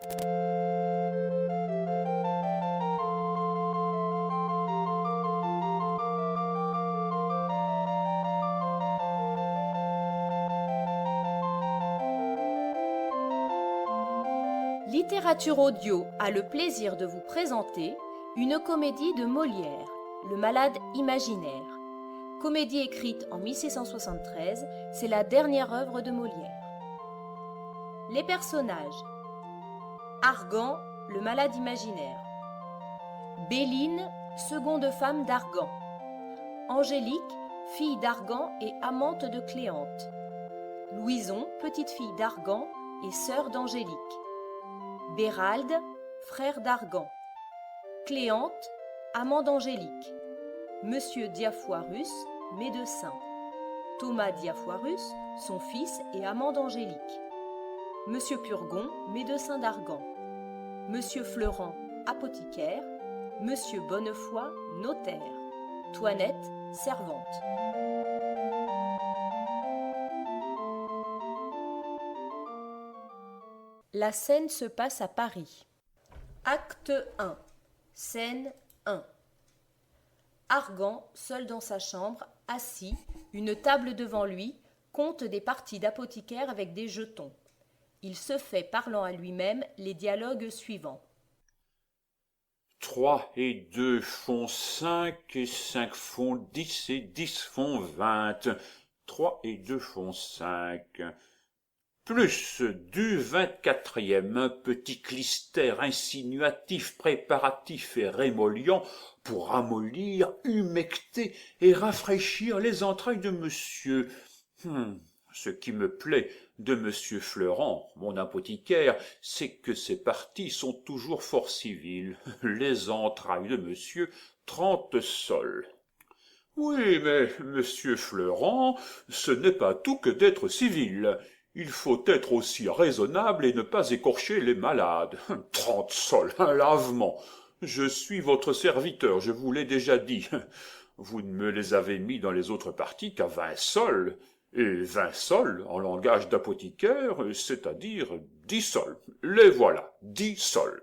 Littérature Audio a le plaisir de vous présenter une comédie de Molière, Le Malade imaginaire. Comédie écrite en 1673, c'est la dernière œuvre de Molière. Les personnages: Argan, le malade imaginaire; Béline, seconde femme d'Argan; Angélique, fille d'Argan et amante de Cléante; Louison, petite fille d'Argan et sœur d'Angélique; Béralde, frère d'Argan; Cléante, amant d'Angélique; Monsieur Diafoirus, médecin; Thomas Diafoirus, son fils et amant d'Angélique; Monsieur Purgon, médecin d'Argan; Monsieur Fleurant, apothicaire; Monsieur Bonnefoy, notaire; Toinette, servante. La scène se passe à Paris. Acte 1. Scène 1. Argan, seul dans sa chambre, assis, une table devant lui, compte des parties d'apothicaire avec des jetons. Il se fait, parlant à lui-même, les dialogues suivants. 3 et 2 font 5, et 5 font 10, et 10 font 20. 3 et 2 font 5. Plus du 24e, un petit clistère insinuatif, préparatif et rémolliant pour ramollir, humecter et rafraîchir les entrailles de monsieur. Ce qui me plaît de monsieur Fleurant, mon apothicaire, c'est que ses parties sont toujours fort civiles. Les entrailles de monsieur 30 sols. Oui, mais monsieur Fleurant, ce n'est pas tout que d'être civil. Il faut être aussi raisonnable et ne pas écorcher les malades. 30 sols, un lavement. Je suis votre serviteur, je vous l'ai déjà dit. Vous ne me les avez mis dans les autres parties qu'à 20 sols. Et 20 sols, en langage d'apothicaire, c'est-à-dire 10 sols. Les voilà, 10 sols.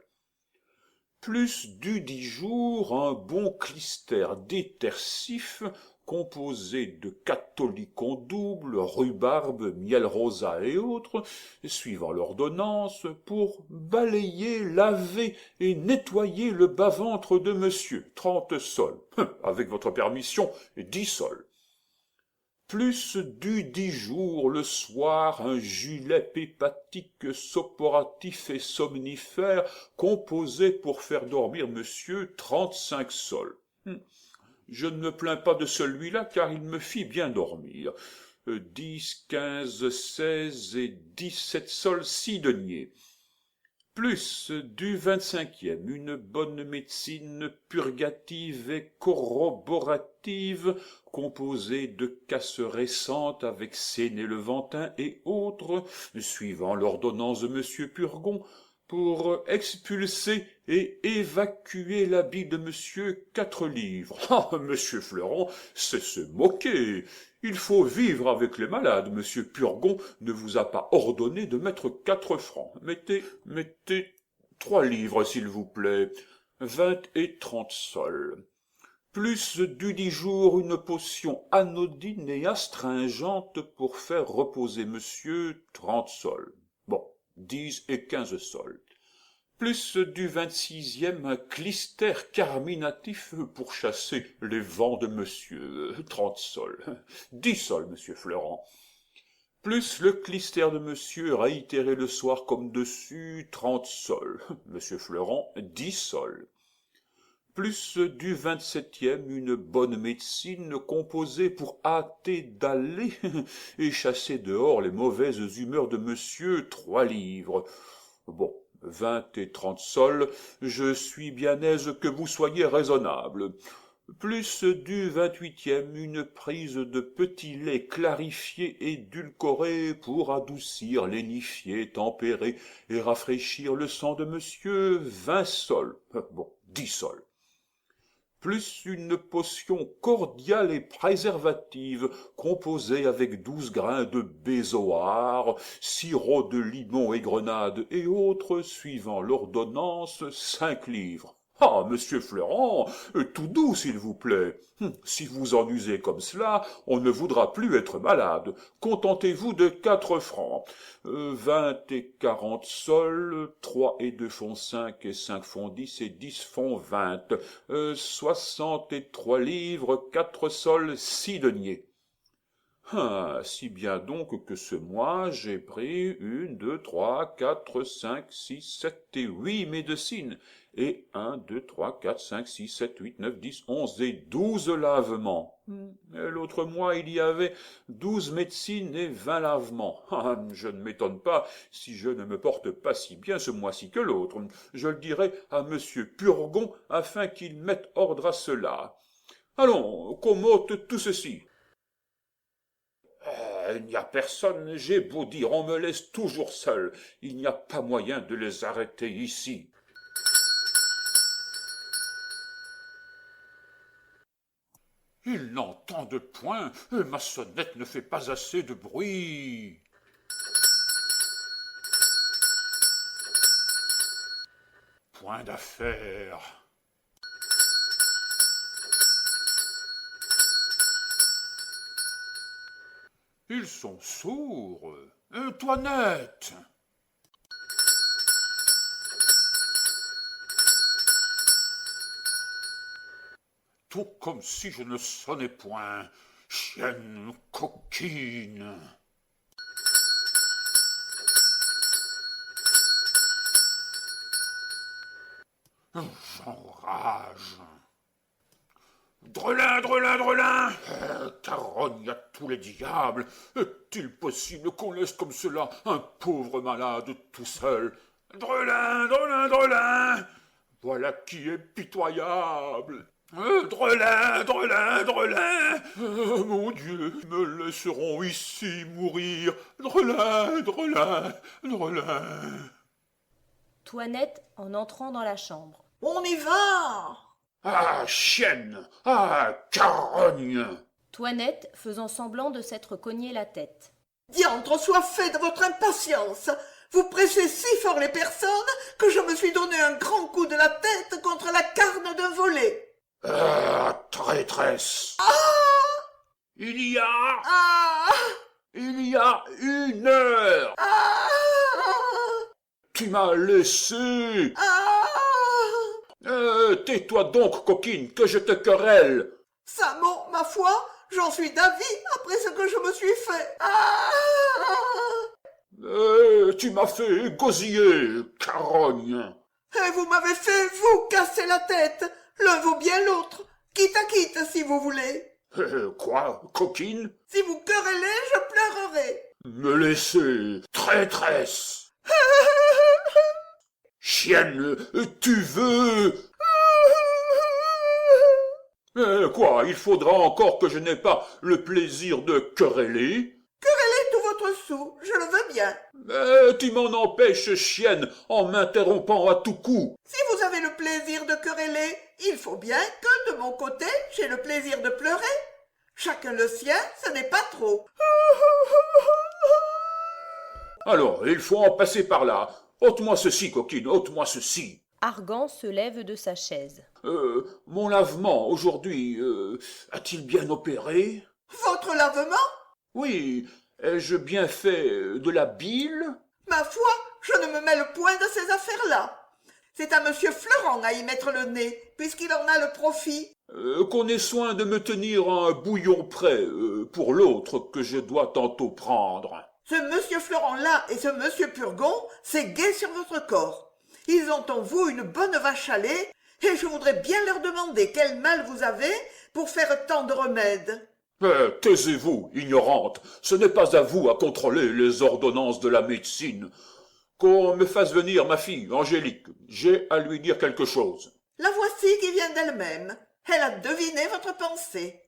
Plus du 10 jours, un bon clistère détersif, composé de catholicon double, rhubarbe, miel rosa et autres, suivant l'ordonnance, pour balayer, laver et nettoyer le bas-ventre de monsieur, 30 sols, avec votre permission, 10 sols. Plus du 10 jours, le soir, un gilet hépatique, sopporatif et somnifère, composé pour faire dormir monsieur 35 sols. Je ne me plains pas de celui-là, car il me fit bien dormir. 10, 15, 16 et 17 sols, 6 deniers. Plus du 25e, une bonne médecine purgative et corroborative, composée de casses récentes avec Séné-Levantin et autres, suivant l'ordonnance de monsieur Purgon, pour expulser et évacuer l'habit de monsieur 4 livres. Ah, monsieur Fleurant, c'est se moquer. Il faut vivre avec les malades. Monsieur Purgon ne vous a pas ordonné de mettre 4 francs. Mettez 3 livres, s'il vous plaît. 20 et 30 sols. Plus du 10 jours, une potion anodine et astringente pour faire reposer monsieur 30 sols. Bon, 10 et 15 sols. Plus du 26e, un clistère carminatif pour chasser les vents de monsieur, 30 sols. 10 sols, monsieur Fleurant. Plus le clistère de monsieur réitéré le soir comme dessus, 30 sols. Monsieur Fleurant, 10 sols. Plus du 27e, une bonne médecine composée pour hâter d'aller et chasser dehors les mauvaises humeurs de monsieur, 3 livres. Bon, 20 et 30 sols, je suis bien aise que vous soyez raisonnable. Plus du 28e, une prise de petit lait clarifié et édulcoré pour adoucir, lénifier, tempérer et rafraîchir le sang de monsieur, 20 sols. Bon, 10 sols. plus une potion cordiale et préservative, composée avec 12 grains de bézoard, sirop de limon et grenade et autres, suivant l'ordonnance, 5 livres. Ah, monsieur Fleurant, tout doux, s'il vous plaît. Si vous en usez comme cela, on ne voudra plus être malade. Contentez-vous de 4 francs. 20 et 40 sols, 3 et 2 font 5 et 5 font 10 et 10 font 20. 63 livres, 4 sols, 6 deniers. Ah, si bien donc que ce mois, j'ai pris 1, 2, 3, 4, 5, 6, 7 et 8 médecines, et 1, 2, 3, 4, 5, 6, 7, 8, 9, 10, 11 et 12 lavements. Et l'autre mois, il y avait 12 médecines et 20 lavements. Ah, je ne m'étonne pas si je ne me porte pas si bien ce mois-ci que l'autre. Je le dirai à monsieur Purgon afin qu'il mette ordre à cela. Allons, qu'on m'ôte tout ceci. Il n'y a personne, j'ai beau dire, on me laisse toujours seul. Il n'y a pas moyen de les arrêter ici. Ils n'entendent point, ma sonnette ne fait pas assez de bruit. Point d'affaire. Ils sont sourds. Toinette. Tout comme si je ne sonnais point. Chienne coquine. J'enrage. Drelin, Drelin, Drelin. Carogne à tous les diables. Est-il possible qu'on laisse comme cela un pauvre malade tout seul? Drelin, Drelin, Drelin. Voilà qui est pitoyable. Drelin, Drelin, Drelin. Mon Dieu, me laisseront ici mourir. Drelin, Drelin, Drelin. Toinette en entrant dans la chambre. On y va! Ah, chienne! Ah, carogne! Toinette faisant semblant de s'être cogné la tête. Diantre soit fait de votre impatience! Vous pressez si fort les personnes que je me suis donné un grand coup de la tête contre la carne d'un volet. Ah, traîtresse! Il y a... Ah! Il y a 1 heure! Ah! Tu m'as laissé! Ah! Tais-toi donc, coquine, que je te querelle! Samo, ma foi, j'en suis d'avis après ce que je me suis fait. Ah! Tu m'as fait gosiller, carogne! Et vous m'avez fait, vous, casser la tête. L'un vaut bien l'autre. Quitte à quitte, si vous voulez. Quoi, coquine? Si vous querellez, je pleurerai. Me laisser, traîtresse! Chienne, tu veux... Quoi, il faudra encore que je n'ai pas le plaisir de quereller? Querellez tout votre sou, je le veux bien. Tu m'en empêches, chienne, en m'interrompant à tout coup. Si vous avez le plaisir de quereller, il faut bien que, de mon côté, j'ai le plaisir de pleurer. Chacun le sien, ce n'est pas trop. Alors, il faut en passer par là. Ôte-moi ceci, coquine, ôte-moi ceci. Argan se lève de sa chaise. Mon lavement, aujourd'hui, a-t-il bien opéré? Votre lavement? Oui, ai-je bien fait de la bile? Ma foi, je ne me mêle point de ces affaires-là. C'est à monsieur Fleurant à y mettre le nez, puisqu'il en a le profit. Qu'on ait soin de me tenir un bouillon prêt pour l'autre que je dois tantôt prendre. Ce monsieur Fleurant-là et ce monsieur Purgon, c'est gai sur votre corps. Ils ont en vous une bonne vache à lait, et je voudrais bien leur demander quel mal vous avez pour faire tant de remèdes. Taisez-vous, ignorante, ce n'est pas à vous à contrôler les ordonnances de la médecine. Qu'on me fasse venir ma fille, Angélique, j'ai à lui dire quelque chose. La voici qui vient d'elle-même. Elle a deviné votre pensée.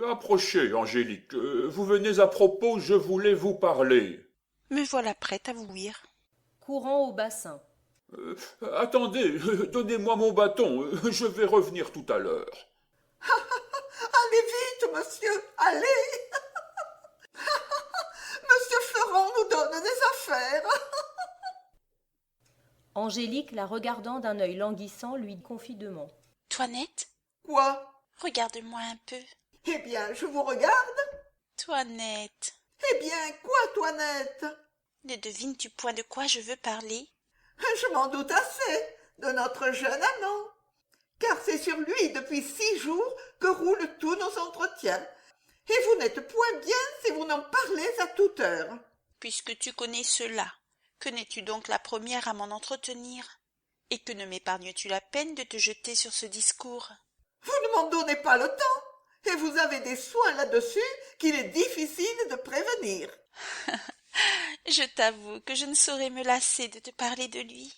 Approchez, Angélique, vous venez à propos, je voulais vous parler. Me voilà prête à vous ouïr. Courant au bassin. Attendez, donnez-moi mon bâton, je vais revenir tout à l'heure. Allez vite, monsieur, allez. Monsieur Florent nous donne des affaires. Angélique, la regardant d'un œil languissant, lui dit confidemment. Toinette, Quoi? regarde-moi un peu. Eh bien, je vous regarde. Toinette, Eh bien, quoi, Toinette? ne devines-tu point de quoi je veux parler? Je m'en doute assez de notre jeune amant, car c'est sur lui depuis 6 jours que roulent tous nos entretiens, et vous n'êtes point bien si vous n'en parlez à toute heure. Puisque tu connais cela, que n'es-tu donc la première à m'en entretenir? Et que ne m'épargnes-tu la peine de te jeter sur ce discours? Vous ne m'en donnez pas le temps, et vous avez des soins là-dessus qu'il est difficile de prévenir. Je t'avoue que je ne saurais me lasser de te parler de lui,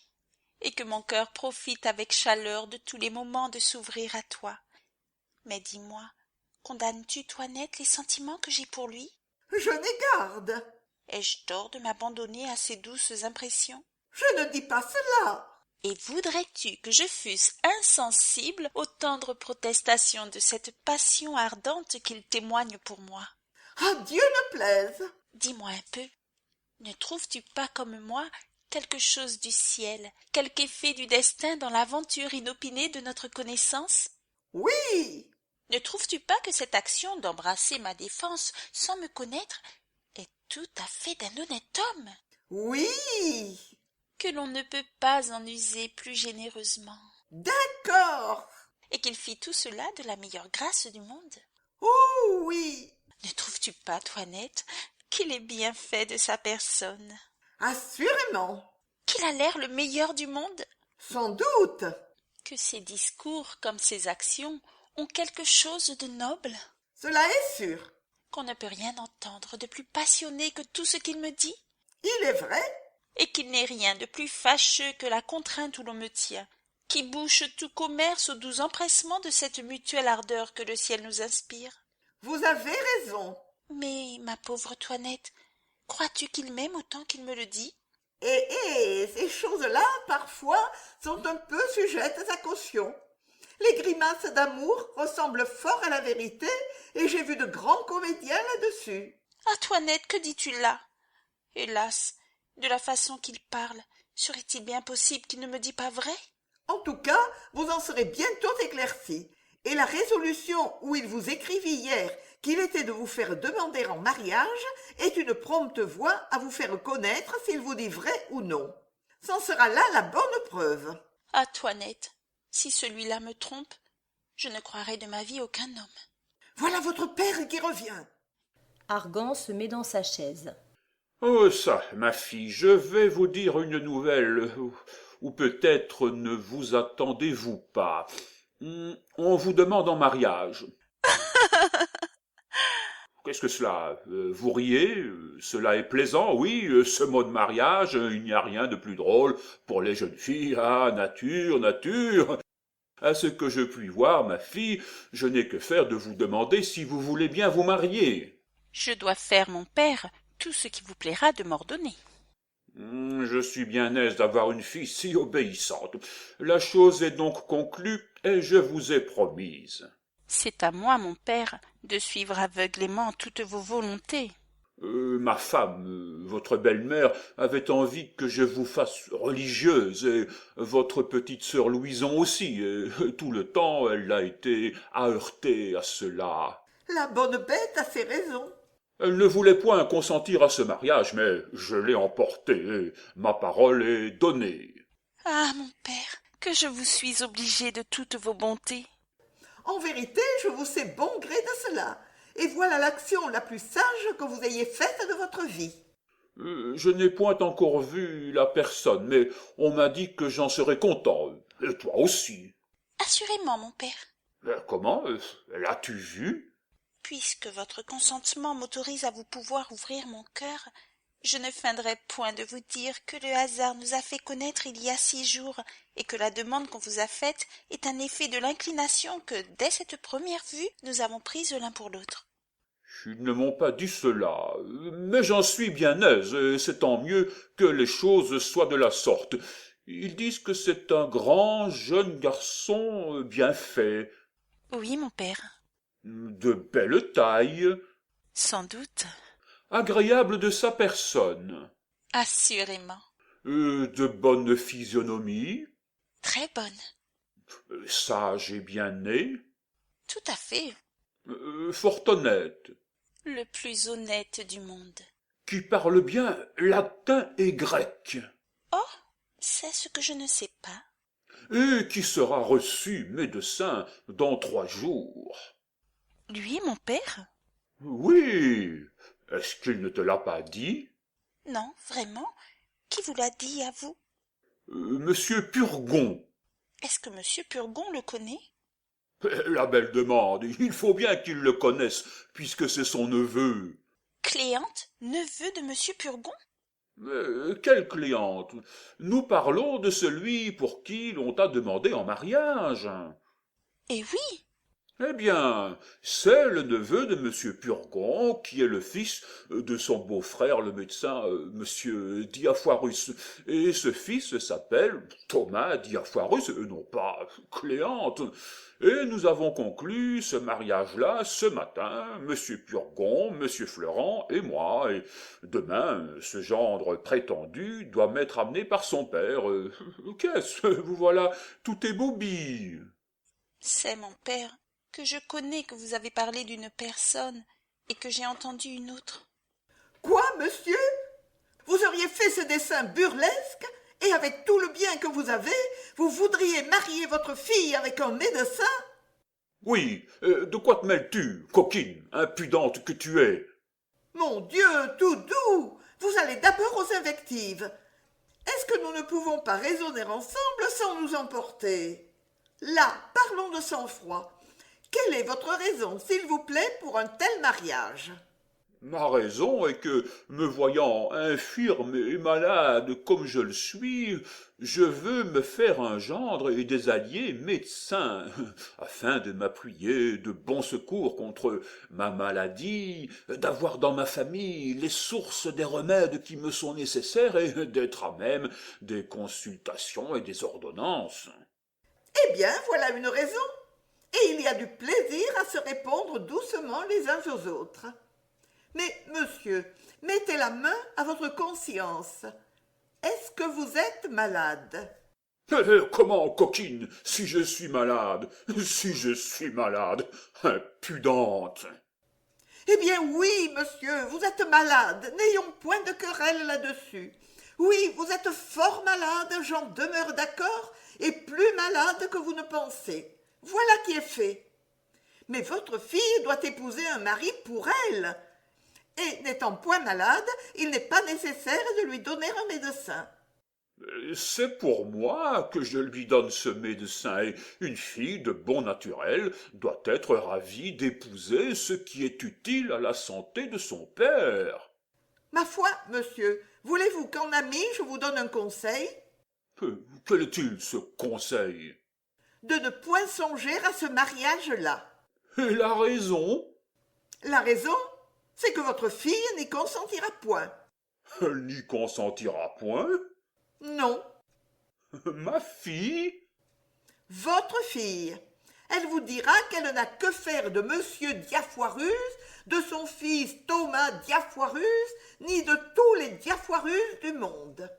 et que mon cœur profite avec chaleur de tous les moments de s'ouvrir à toi. Mais dis-moi, condamnes-tu, Toinette, les sentiments que j'ai pour lui? Je n'ai garde. Ai-je tort de m'abandonner à ces douces impressions? Je ne dis pas cela. Et voudrais-tu que je fusse insensible aux tendres protestations de cette passion ardente qu'il témoigne pour moi? À Dieu ne plaise. Dis-moi un peu, ne trouves-tu pas comme moi quelque chose du ciel, quelque effet du destin dans l'aventure inopinée de notre connaissance? Oui. Ne trouves-tu pas que cette action d'embrasser ma défense sans me connaître est tout à fait d'un honnête homme? Oui. Que l'on ne peut pas en user plus généreusement, D'accord. et qu'il fit tout cela de la meilleure grâce du monde? Oh oui. Ne trouves-tu pas, Toinette, qu'il est bien fait de sa personne, Assurément. qu'il a l'air le meilleur du monde, Sans doute. que ses discours comme ses actions ont quelque chose de noble, Cela est sûr. qu'on ne peut rien entendre de plus passionné que tout ce qu'il me dit, Il est vrai. et qu'il n'est rien de plus fâcheux que la contrainte où l'on me tient, qui bouche tout commerce au doux empressement de cette mutuelle ardeur que le ciel nous inspire. Vous avez raison. Mais, ma pauvre Toinette, crois-tu qu'il m'aime autant qu'il me le dit? Ces choses-là, parfois, sont un peu sujettes à caution. Les grimaces d'amour ressemblent fort à la vérité, et j'ai vu de grands comédiens là-dessus. Ah, Toinette, que dis-tu là? Hélas, de la façon qu'il parle, serait-il bien possible qu'il ne me dît pas vrai? En tout cas, vous en serez bientôt éclairci, et la résolution où il vous écrivit hier qu'il était de vous faire demander en mariage est une prompte voie à vous faire connaître s'il vous dit vrai ou non. C'en sera là la bonne preuve. Ah, Toinette, si celui-là me trompe, je ne croirai de ma vie aucun homme. Voilà votre père qui revient. Argan se met dans sa chaise. Oh ça, ma fille, je vais vous dire une nouvelle, ou peut-être ne vous attendez-vous pas. On vous demande en mariage. Qu'est-ce que cela? Vous riez? Cela est plaisant, oui, ce mot de mariage, il n'y a rien de plus drôle pour les jeunes filles. Ah, nature, nature! À ce que je puis voir, ma fille, je n'ai que faire de vous demander si vous voulez bien vous marier. Je dois faire, mon père, tout ce qui vous plaira de m'ordonner. Je suis bien aise d'avoir une fille si obéissante. La chose est donc conclue, et je vous ai promise. C'est à moi, mon père, de suivre aveuglément toutes vos volontés. Ma femme, votre belle-mère, avait envie que je vous fasse religieuse, et votre petite sœur Louison aussi, et tout le temps elle a été heurtée à cela. La bonne bête a ses raisons. Elle ne voulait point consentir à ce mariage, mais je l'ai emportée, et ma parole est donnée. Ah, mon père, que je vous suis obligée de toutes vos bontés. En vérité, je vous sais bon gré de cela, et voilà l'action la plus sage que vous ayez faite de votre vie. Je n'ai point encore vu la personne, mais on m'a dit que j'en serais content, et toi aussi. Assurément, mon père. Comment? L'as-tu vu? Puisque votre consentement m'autorise à vous pouvoir ouvrir mon cœur, je ne feindrai point de vous dire que le hasard nous a fait connaître il y a 6 jours, et que la demande qu'on vous a faite est un effet de l'inclination que, dès cette première vue, nous avons prise l'un pour l'autre. Ils ne m'ont pas dit cela, mais j'en suis bien aise, et c'est tant mieux que les choses soient de la sorte, Ils disent que c'est un grand jeune garçon bien fait, Oui, mon père. de belle taille, Sans doute. agréable de sa personne, Assurément. de bonne physionomie, Très bonne. sage et bien né, Tout à fait. fort honnête, Le plus honnête du monde. qui parle bien latin et grec, Oh, c'est ce que je ne sais pas. et qui sera reçu médecin dans 3 jours. Lui, mon père? Oui, est-ce qu'il ne te l'a pas dit? Non, vraiment? Qui vous l'a dit à vous? Monsieur Purgon. Est-ce que monsieur Purgon le connaît? La belle demande, il faut bien qu'il le connaisse, puisque c'est son neveu. Cléante, neveu de monsieur Purgon? Quelle cliente? Nous parlons de celui pour qui l'on t'a demandé en mariage. Eh oui! Eh bien, c'est le neveu de monsieur Purgon, qui est le fils de son beau-frère, le médecin, monsieur Diafoirus. Et ce fils s'appelle Thomas Diafoirus, non pas Cléante. Et nous avons conclu ce mariage-là ce matin, monsieur Purgon, monsieur Florent et moi. Et demain, ce gendre prétendu doit m'être amené par son père. Qu'est-ce? Vous voilà, tout est bobby. C'est mon père, que je connais que vous avez parlé d'une personne et que j'ai entendu une autre. Quoi, monsieur? Vous auriez fait ce dessin burlesque et avec tout le bien que vous avez, vous voudriez marier votre fille avec un médecin? Oui, de quoi te mêles-tu, coquine, impudente que tu es? Mon Dieu, tout doux! Vous allez d'abord aux invectives. Est-ce que nous ne pouvons pas raisonner ensemble sans nous emporter? Là, parlons de sang-froid. Quelle est votre raison, s'il vous plaît, pour un tel mariage? Ma raison est que, me voyant infirme et malade comme je le suis, je veux me faire un gendre et des alliés médecins, afin de m'appuyer de bons secours contre ma maladie, d'avoir dans ma famille les sources des remèdes qui me sont nécessaires et d'être à même des consultations et des ordonnances. Eh bien, voilà une raison. Et il y a du plaisir à se répondre doucement les uns aux autres. Mais, monsieur, mettez la main à votre conscience. Est-ce que vous êtes malade? Comment, coquine, si je suis malade, impudente. Eh bien oui, monsieur, vous êtes malade, n'ayons point de querelle là-dessus. Oui, vous êtes fort malade, j'en demeure d'accord, et plus malade que vous ne pensez. Voilà qui est fait. Mais votre fille doit épouser un mari pour elle. Et n'étant point malade, il n'est pas nécessaire de lui donner un médecin. C'est pour moi que je lui donne ce médecin, et une fille de bon naturel doit être ravie d'épouser ce qui est utile à la santé de son père. Ma foi, monsieur, voulez-vous qu'en ami je vous donne un conseil? Quel est-il, ce conseil? De ne point songer à ce mariage-là. Et la raison? La raison, c'est que votre fille n'y consentira point. Elle n'y consentira point? Non, Ma fille? votre fille. Elle vous dira qu'elle n'a que faire de monsieur Diafoirus, de son fils Thomas Diafoirus, ni de tous les Diafoirus du monde.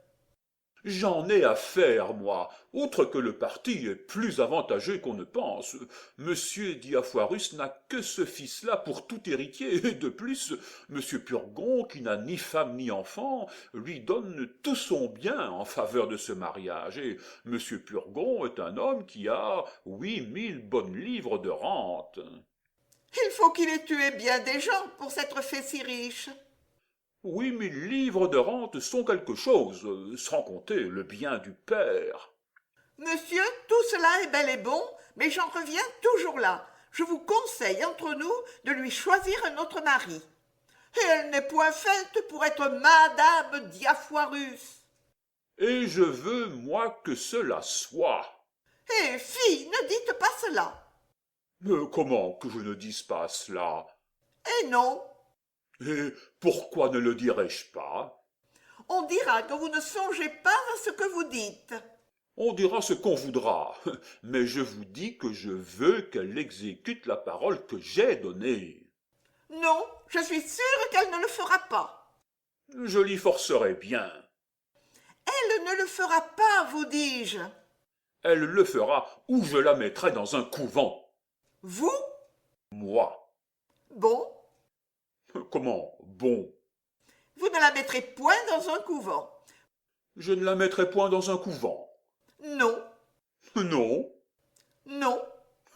J'en ai à faire, moi, outre que le parti est plus avantageux qu'on ne pense. Monsieur Diafoirus n'a que ce fils-là pour tout héritier, et de plus, monsieur Purgon, qui n'a ni femme ni enfant, lui donne tout son bien en faveur de ce mariage, et monsieur Purgon est un homme qui a 8000 bonnes livres de rente. Il faut qu'il ait tué bien des gens pour s'être fait si riche. 8000 livres de rente sont quelque chose, sans compter le bien du père. Monsieur, tout cela est bel et bon, mais j'en reviens toujours là. Je vous conseille entre nous de lui choisir un autre mari. Et elle n'est point faite pour être Madame Diafoirus. Et je veux, moi, que cela soit. Eh, fille, ne dites pas cela. Mais comment que je ne dise pas cela? Eh non, Et pourquoi ne le dirais-je pas? On dira que vous ne songez pas à ce que vous dites. On dira ce qu'on voudra, mais je vous dis que je veux qu'elle exécute la parole que j'ai donnée. Non, je suis sûre qu'elle ne le fera pas. Je l'y forcerai bien. Elle ne le fera pas, vous dis-je. Elle le fera ou je la mettrai dans un couvent. Vous? Moi. Bon, Comment? Bon. vous ne la mettrez point dans un couvent. Je ne la mettrai point dans un couvent. Non, Non. non,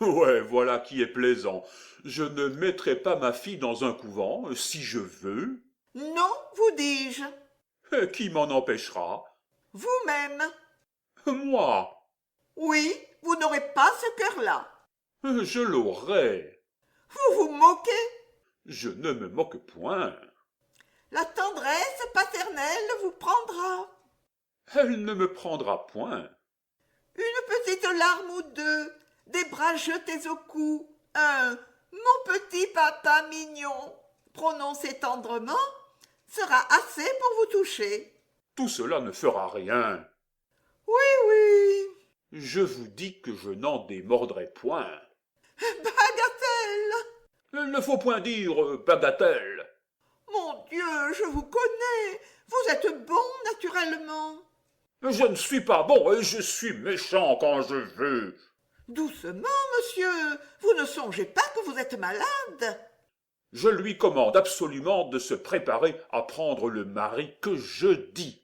Ouais, voilà qui est plaisant. Je ne mettrai pas ma fille dans un couvent, si je veux. non, vous dis-je. Qui m'en empêchera? Vous-même. Moi. Oui, vous n'aurez pas ce cœur-là. Je l'aurai. Vous vous moquez. Je ne me moque point. La tendresse paternelle vous prendra. Elle ne me prendra point. Une petite larme ou deux, des bras jetés au cou, un « mon petit papa mignon » prononcé tendrement, sera assez pour vous toucher. Tout cela ne fera rien. Oui, oui. Je vous dis que je n'en démordrai point. Bagatelle. Il ne faut point dire bagatelle. Mon Dieu, je vous connais. Vous êtes bon naturellement. Je ne suis pas bon et je suis méchant quand je veux. Doucement, monsieur. Vous ne songez pas que vous êtes malade. Je lui commande absolument de se préparer à prendre le mari que je dis.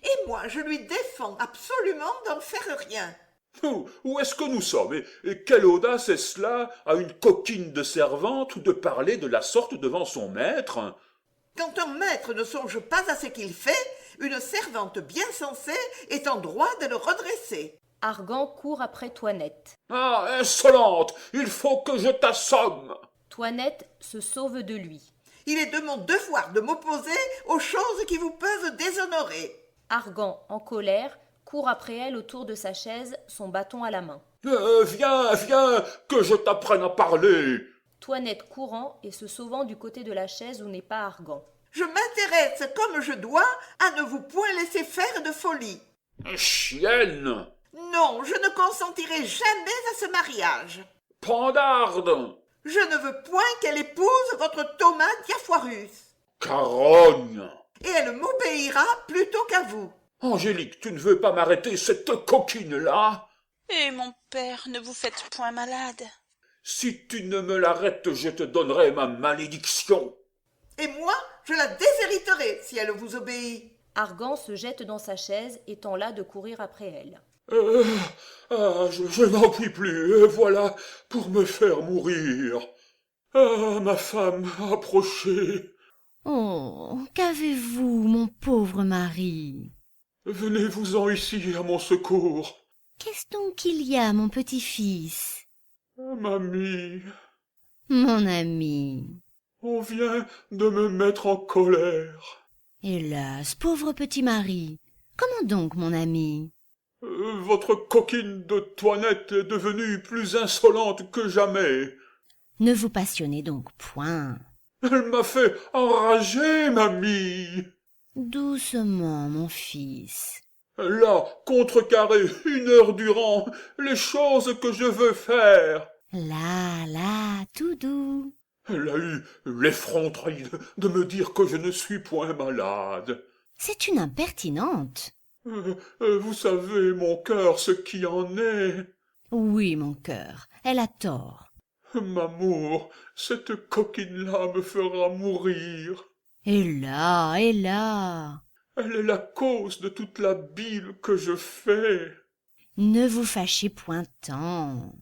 Et moi, je lui défends absolument d'en faire rien. Où est-ce que nous sommes et quelle audace est cela à une coquine de servante de parler de la sorte devant son maître? Quand un maître ne songe pas à ce qu'il fait, une servante bien sensée est en droit de le redresser. Argan court après Toinette. Ah, insolente! Il faut que je t'assomme! Toinette se sauve de lui. Il est de mon devoir de m'opposer aux choses qui vous peuvent déshonorer. Argan, en colère, court après elle autour de sa chaise, son bâton à la main. Viens, viens, que je t'apprenne à parler! Toinette courant et se sauvant du côté de la chaise où n'est pas Argan. Je m'intéresse comme je dois à ne vous point laisser faire de folie. Chienne! Non, je ne consentirai jamais à ce mariage. Pandarde! Je ne veux point qu'elle épouse votre Thomas Diafoirus. Carogne! Et elle m'obéira plutôt qu'à vous. Angélique, tu ne veux pas m'arrêter cette coquine-là? Eh, mon père, ne vous faites point malade. Si tu ne me l'arrêtes, je te donnerai ma malédiction. Et moi, je la déshériterai si elle vous obéit. Argan se jette dans sa chaise, étant là de courir après elle. Je n'en puis plus, voilà, pour me faire mourir. Ah, ma femme, approchez. Oh, qu'avez-vous, mon pauvre mari? Venez-vous-en ici à mon secours. Qu'est-ce donc qu'il y a, mon petit-fils? Mamie, Mon ami. on vient de me mettre en colère. Hélas, pauvre petit mari. Comment donc, mon ami? Votre coquine de Toinette est devenue plus insolente que jamais. Ne vous passionnez donc point. Elle m'a fait enrager, mamie. Doucement, mon fils. Elle a contrecarré 1 heure durant les choses que je veux faire. Là, tout doux. Elle a eu l'effronterie de me dire que je ne suis point malade. C'est une impertinente. Vous savez, mon cœur, ce qui en est. Oui, mon cœur, elle a tort. M'amour, cette coquine-là me fera mourir. Hélas. Elle est la cause de toute la bile que je fais. Ne vous fâchez point tant.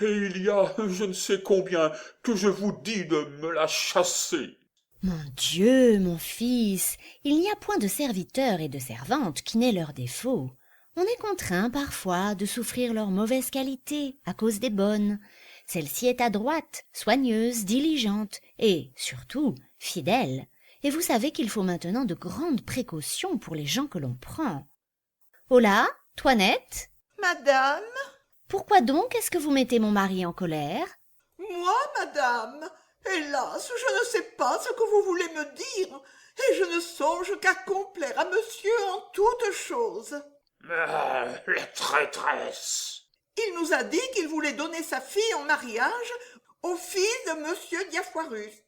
Et il y a je ne sais combien que je vous dis de me la chasser. Mon Dieu, mon fils, il n'y a point de serviteurs et de servantes qui n'aient leurs défauts. On est contraint parfois de souffrir leurs mauvaises qualités à cause des bonnes. Celle-ci est adroite, soigneuse, diligente et, surtout, fidèle. Et vous savez qu'il faut maintenant de grandes précautions pour les gens que l'on prend. Holà, Toinette, Madame? pourquoi donc est-ce que vous mettez mon mari en colère? Moi, madame? Hélas, je ne sais pas ce que vous voulez me dire. et je ne songe qu'à complaire à monsieur en toutes choses. La traîtresse! Il nous a dit qu'il voulait donner sa fille en mariage au fils de monsieur Diafoirus.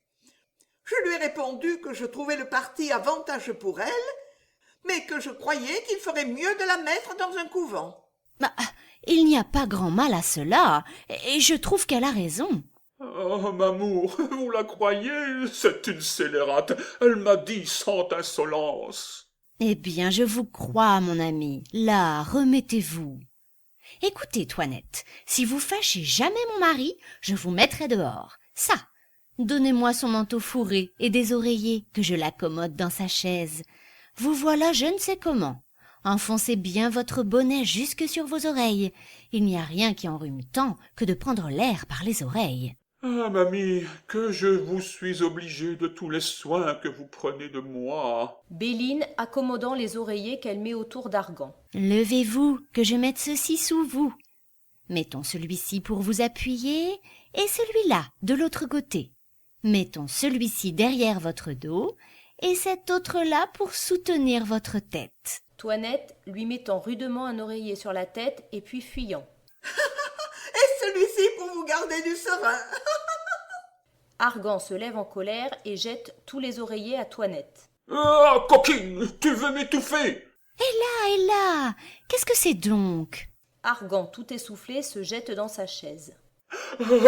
Je lui ai répondu que je trouvais le parti avantageux pour elle, mais que je croyais qu'il ferait mieux de la mettre dans un couvent. Bah, il n'y a pas grand mal à cela, et je trouve qu'elle a raison. Oh, Mamour, vous la croyez? C'est une scélérate. Elle m'a dit sans insolence. Eh bien, je vous crois, mon ami. Là, remettez-vous. Écoutez, Toinette, si vous fâchez jamais mon mari, je vous mettrai dehors. Ça, donnez-moi son manteau fourré et des oreillers, que je l'accommode dans sa chaise. Vous voilà je ne sais comment. Enfoncez bien votre bonnet jusque sur vos oreilles. Il n'y a rien qui enrhume tant que de prendre l'air par les oreilles. Ah, mamie, que je vous suis obligé de tous les soins que vous prenez de moi. Béline accommodant les oreillers qu'elle met autour d'Argan. Levez-vous, que je mette ceci sous vous. Mettons celui-ci pour vous appuyer, et celui-là de l'autre côté. Mettons celui-ci derrière votre dos, et cet autre-là pour soutenir votre tête. Toinette lui mettant rudement un oreiller sur la tête et puis fuyant. Et celui-ci pour vous garder du serein. Argan se lève en colère et jette tous les oreillers à Toinette. Ah, coquine, tu veux m'étouffer? Et là, qu'est-ce que c'est donc? Argan, tout essoufflé, se jette dans sa chaise. Je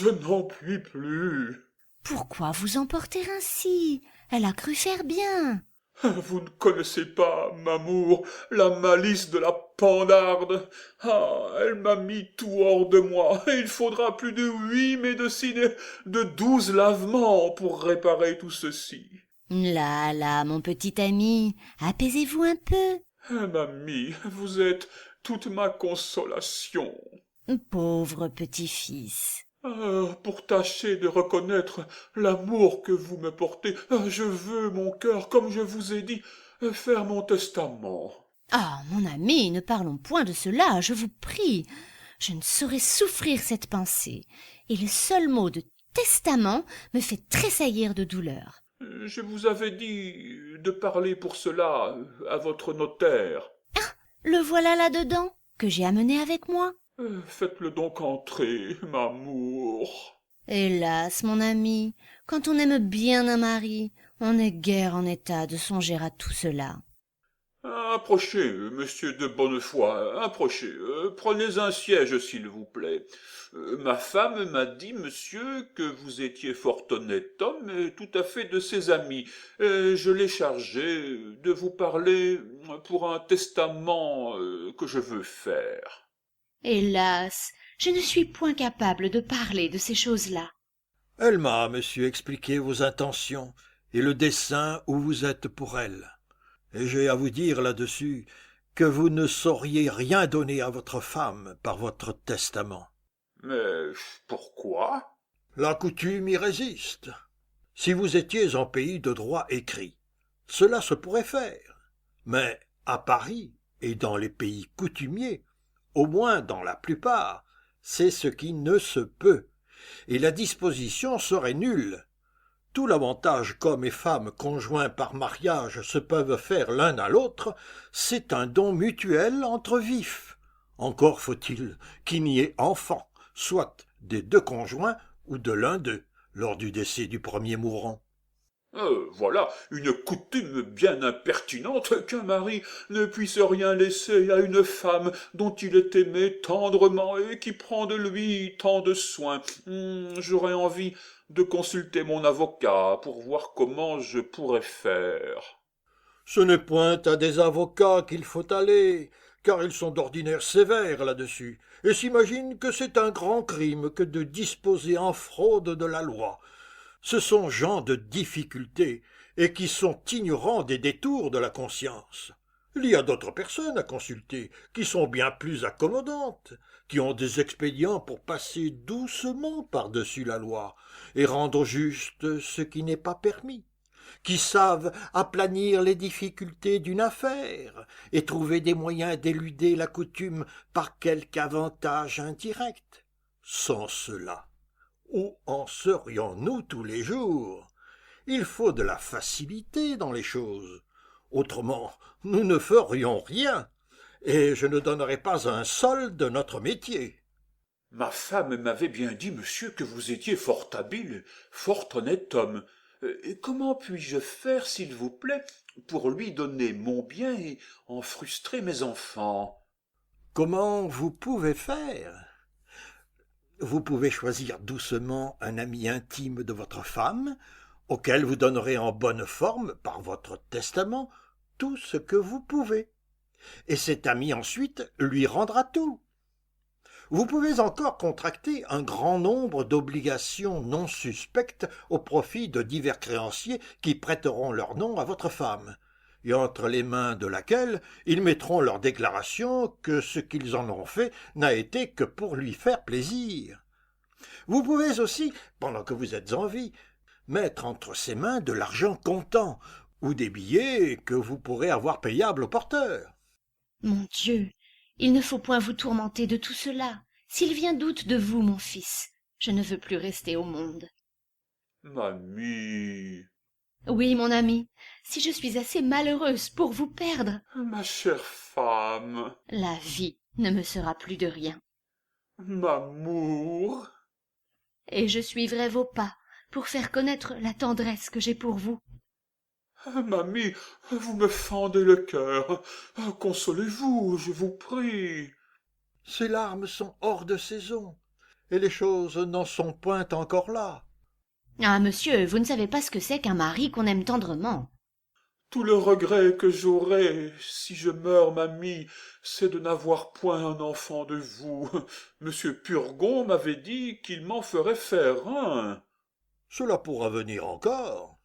n'en puis plus. Pourquoi vous emporter ainsi? Elle a cru faire bien. Vous ne connaissez pas, Mamour, la malice de la pendarde. Ah, elle m'a mis tout hors de moi, et il faudra plus de 8 médecines, de 12 lavements pour réparer tout ceci. Là, mon petit ami, apaisez-vous un peu. Ah, mamie, vous êtes toute ma consolation. Pauvre petit-fils. Pour tâcher de reconnaître l'amour que vous me portez, je veux, mon cœur, comme je vous ai dit, faire mon testament. Ah, mon ami, ne parlons point de cela, je vous prie. Je ne saurais souffrir cette pensée, et le seul mot de testament me fait tressaillir de douleur. Je vous avais dit de parler pour cela à votre notaire. Le voilà là-dedans, que j'ai amené avec moi. Faites-le donc entrer, Mamour. Hélas, mon ami, quand on aime bien un mari, on n'est guère en état de songer à tout cela. Approchez, monsieur de Bonnefoy, approchez. Prenez un siège, s'il vous plaît. Ma femme m'a dit, monsieur, que vous étiez fort honnête homme et tout à fait de ses amis. Je l'ai chargé de vous parler pour un testament que je veux faire. Hélas, je ne suis point capable de parler de ces choses-là. Elle m'a, monsieur, expliqué vos intentions et le dessein où vous êtes pour elle. Et j'ai à vous dire là-dessus que vous ne sauriez rien donner à votre femme par votre testament. Mais pourquoi? La coutume y résiste. Si vous étiez en pays de droit écrit, cela se pourrait faire. Mais à Paris et dans les pays coutumiers, au moins dans la plupart, c'est ce qui ne se peut, et la disposition serait nulle. Tout l'avantage qu'hommes et femmes conjoints par mariage se peuvent faire l'un à l'autre, c'est un don mutuel entre vifs. Encore faut-il qu'il n'y ait enfant, soit des deux conjoints ou de l'un d'eux, lors du décès du premier mourant. Voilà une coutume bien impertinente qu'un mari ne puisse rien laisser à une femme dont il est aimé tendrement et qui prend de lui tant de soins. J'aurais envie de consulter mon avocat pour voir comment je pourrais faire. Ce n'est point à des avocats qu'il faut aller, car ils sont d'ordinaire sévères là-dessus, et s'imaginent que c'est un grand crime que de disposer en fraude de la loi. Ce sont gens de difficulté, et qui sont ignorants des détours de la conscience. Il y a d'autres personnes à consulter, qui sont bien plus accommodantes, qui ont des expédients pour passer doucement par-dessus la loi, et rendre juste ce qui n'est pas permis, qui savent aplanir les difficultés d'une affaire, et trouver des moyens d'éluder la coutume par quelque avantage indirect. Sans cela, où en serions-nous tous les jours? Il faut de la facilité dans les choses. Autrement, nous ne ferions rien, et je ne donnerais pas un sol de notre métier. Ma femme m'avait bien dit, monsieur, que vous étiez fort habile, fort honnête homme. Et comment puis-je faire, s'il vous plaît, pour lui donner mon bien et en frustrer mes enfants? Comment vous pouvez faire? Vous pouvez choisir doucement un ami intime de votre femme, auquel vous donnerez en bonne forme, par votre testament, tout ce que vous pouvez. Et cet ami ensuite lui rendra tout. Vous pouvez encore contracter un grand nombre d'obligations non suspectes au profit de divers créanciers qui prêteront leur nom à votre femme, et entre les mains de laquelle ils mettront leur déclaration que ce qu'ils en ont fait n'a été que pour lui faire plaisir. Vous pouvez aussi, pendant que vous êtes en vie, mettre entre ses mains de l'argent comptant, ou des billets que vous pourrez avoir payables au porteur. Mon Dieu, il ne faut point vous tourmenter de tout cela. S'il vient doute de vous, mon fils, je ne veux plus rester au monde. Mamie, Oui, mon ami, si je suis assez malheureuse pour vous perdre, ma chère femme, la vie ne me sera plus de rien. m'amour, Et je suivrai vos pas pour faire connaître la tendresse que j'ai pour vous. mamie, vous me fendez le cœur. Consolez-vous, je vous prie. Ces larmes sont hors de saison, et les choses n'en sont point encore là. Ah, monsieur, vous ne savez pas ce que c'est qu'un mari qu'on aime tendrement. Tout le regret que j'aurai, si je meurs, mamie, c'est de n'avoir point un enfant de vous. Monsieur Purgon m'avait dit qu'il m'en ferait faire un. Cela pourra venir encore.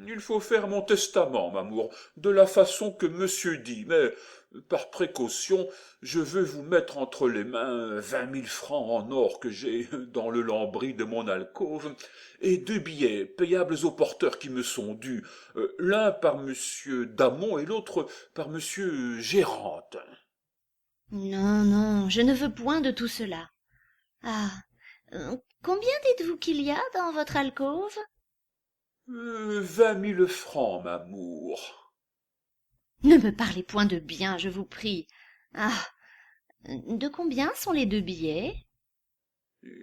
Il faut faire mon testament, m'amour, de la façon que monsieur dit, mais, par précaution, je veux vous mettre entre les mains 20 000 francs en or que j'ai dans le lambris de mon alcôve, et 2 billets payables aux porteurs qui me sont dus, l'un par monsieur Damon et l'autre par monsieur Gérante. Non, non, je ne veux point de tout cela. Ah, combien dites-vous qu'il y a dans votre alcôve? 20 000 francs, m'amour. Ne me parlez point de bien, je vous prie. Ah, de combien sont les 2 billets?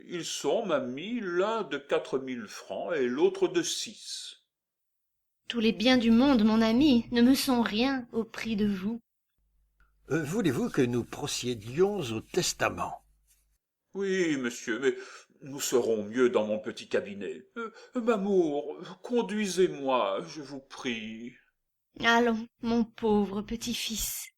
Ils sont, mamie, l'un de 4 000 francs et l'autre de 6. Tous les biens du monde, mon ami, ne me sont rien au prix de vous. Voulez-vous que nous procédions au testament? Oui, monsieur, mais nous serons mieux dans mon petit cabinet. M'amour, conduisez-moi, je vous prie. Allons, mon pauvre petit-fils.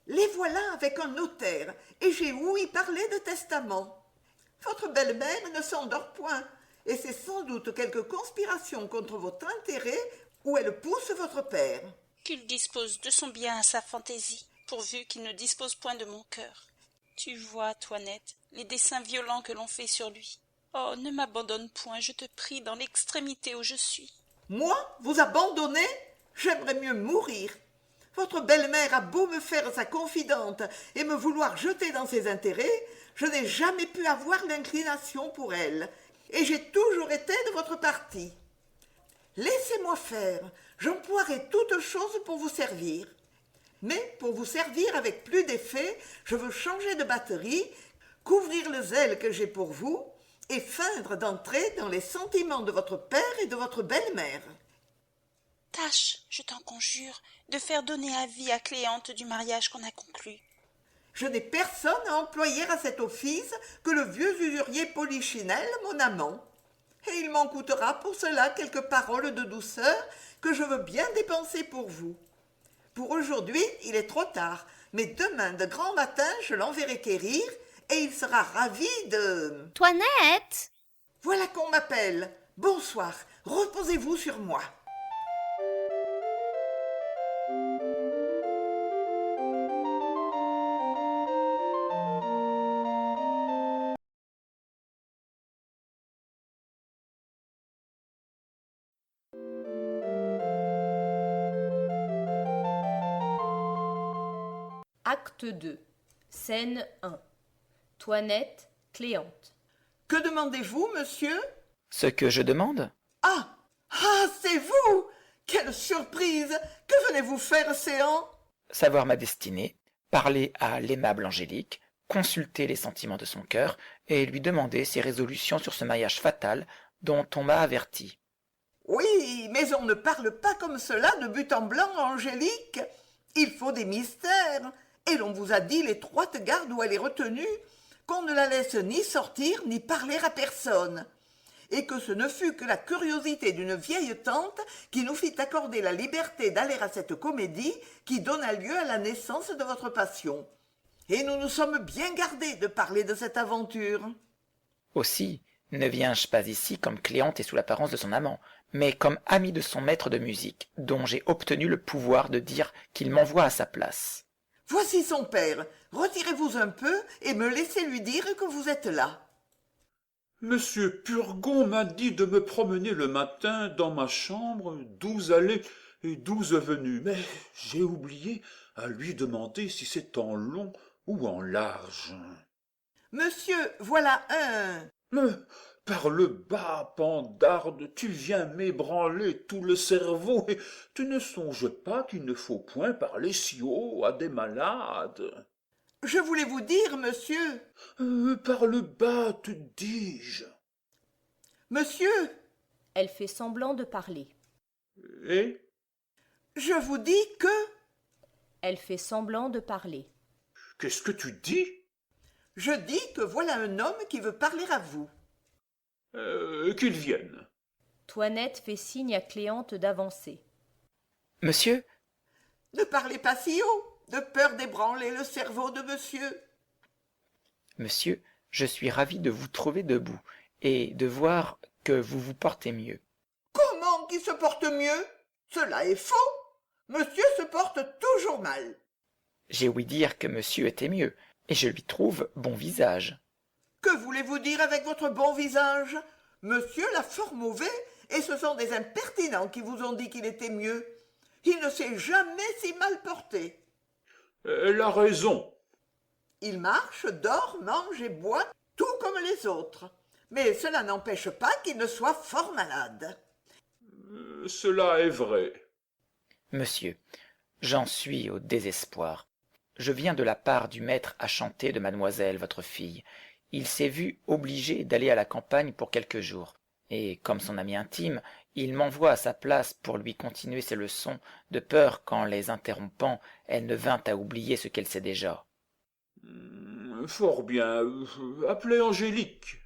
Les voilà avec un notaire, et j'ai ouï parler de testament. Votre belle-mère ne s'endort point, et c'est sans doute quelque conspiration contre votre intérêt où elle pousse votre père. Qu'il dispose de son bien à sa fantaisie, pourvu qu'il ne dispose point de mon cœur. Tu vois, Toinette, les desseins violents que l'on fait sur lui. Oh, ne m'abandonne point, je te prie, dans l'extrémité où je suis. Moi, vous abandonner? J'aimerais mieux mourir. Votre belle-mère a beau me faire sa confidente et me vouloir jeter dans ses intérêts, je n'ai jamais pu avoir l'inclination pour elle, et j'ai toujours été de votre parti. Laissez-moi faire, j'emploierai toutes choses pour vous servir. Mais pour vous servir avec plus d'effet, je veux changer de batterie, couvrir le zèle que j'ai pour vous, et feindre d'entrer dans les sentiments de votre père et de votre belle-mère. Tâche, je t'en conjure, de faire donner avis à Cléante du mariage qu'on a conclu. Je n'ai personne à employer à cet office que le vieux usurier Polichinelle, mon amant. Et il m'en coûtera pour cela quelques paroles de douceur que je veux bien dépenser pour vous. Pour aujourd'hui, il est trop tard, mais demain de grand matin, je l'enverrai quérir, et il sera ravi de... Toinette! Voilà qu'on m'appelle. Bonsoir, reposez-vous sur moi. Acte 2. Scène 1. Toinette, Cléante. Que demandez-vous, monsieur? Ce que je demande? Ah! Ah, c'est vous! Quelle surprise! Que venez-vous faire, Séant? Savoir ma destinée, parler à l'aimable Angélique, consulter les sentiments de son cœur et lui demander ses résolutions sur ce mariage fatal dont on m'a averti. Oui, mais on ne parle pas comme cela de but en blanc, Angélique. Il faut des mystères. Et l'on vous a dit, l'étroite garde où elle est retenue, qu'on ne la laisse ni sortir ni parler à personne. Et que ce ne fut que la curiosité d'une vieille tante qui nous fit accorder la liberté d'aller à cette comédie qui donna lieu à la naissance de votre passion. Et nous nous sommes bien gardés de parler de cette aventure. Aussi, ne viens-je pas ici comme Cléante et sous l'apparence de son amant, mais comme ami de son maître de musique, dont j'ai obtenu le pouvoir de dire qu'il m'envoie à sa place. Voici son père. Retirez-vous un peu et me laissez lui dire que vous êtes là. Monsieur Purgon m'a dit de me promener le matin dans ma chambre, 12 allées et 12 venues, mais j'ai oublié à lui demander si c'est en long ou en large. Monsieur, voilà un... Mais par le bas, Pandarde, tu viens m'ébranler tout le cerveau, et tu ne songes pas qu'il ne faut point parler si haut à des malades. Je voulais vous dire, monsieur... Par le bas, te dis-je. Monsieur, Elle fait semblant de parler. Et je vous dis que... Elle fait semblant de parler. qu'est-ce que tu dis? Je dis que voilà un homme qui veut parler à vous. Qu'il vienne. Toinette fait signe à Cléante d'avancer. Monsieur, Ne parlez pas si haut, de peur d'ébranler le cerveau de monsieur. monsieur, je suis ravi de vous trouver debout et de voir que vous vous portez mieux. Comment qu'il se porte mieux? Cela est faux. Monsieur se porte toujours mal. J'ai ouï dire que monsieur était mieux, et je lui trouve bon visage. Que voulez-vous dire avec votre bon visage? Monsieur l'a fort mauvais, et ce sont des impertinents qui vous ont dit qu'il était mieux. Il ne s'est jamais si mal porté. Elle a raison. Il marche, dort, mange et boit, tout comme les autres. Mais cela n'empêche pas qu'il ne soit fort malade. Cela est vrai. Monsieur, j'en suis au désespoir. Je viens de la part du maître à chanter de mademoiselle, votre fille. Il s'est vu obligé d'aller à la campagne pour quelques jours. Et, comme son ami intime, il m'envoie à sa place pour lui continuer ses leçons, de peur qu'en les interrompant, elle ne vînt à oublier ce qu'elle sait déjà. Fort bien. Appelez Angélique.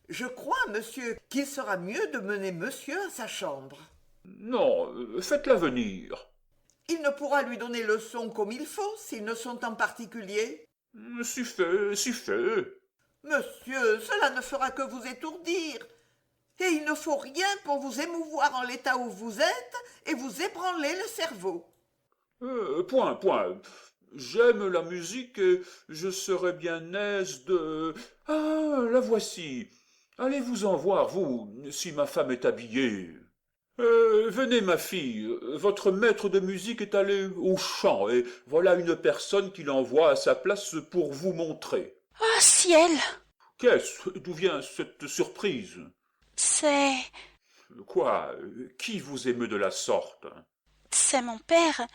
Je crois, monsieur, qu'il sera mieux de mener monsieur à sa chambre. Non, faites-la venir. Il ne pourra lui donner leçon comme il faut, s'ils ne sont en particulier. Si fait, si fait. Monsieur, cela ne fera que vous étourdir. Et il ne faut rien pour vous émouvoir en l'état où vous êtes et vous ébranler le cerveau. Point. J'aime la musique et je serais bien aise de... Ah, la voici. Allez-vous-en voir, vous, si ma femme est habillée. Venez, ma fille, votre maître de musique est allé au champ, et voilà une personne qui l'envoie à sa place pour vous montrer. Oh ciel! Qu'est-ce? D'où vient cette surprise? C'est Quoi? Qui vous émeut de la sorte? mon père.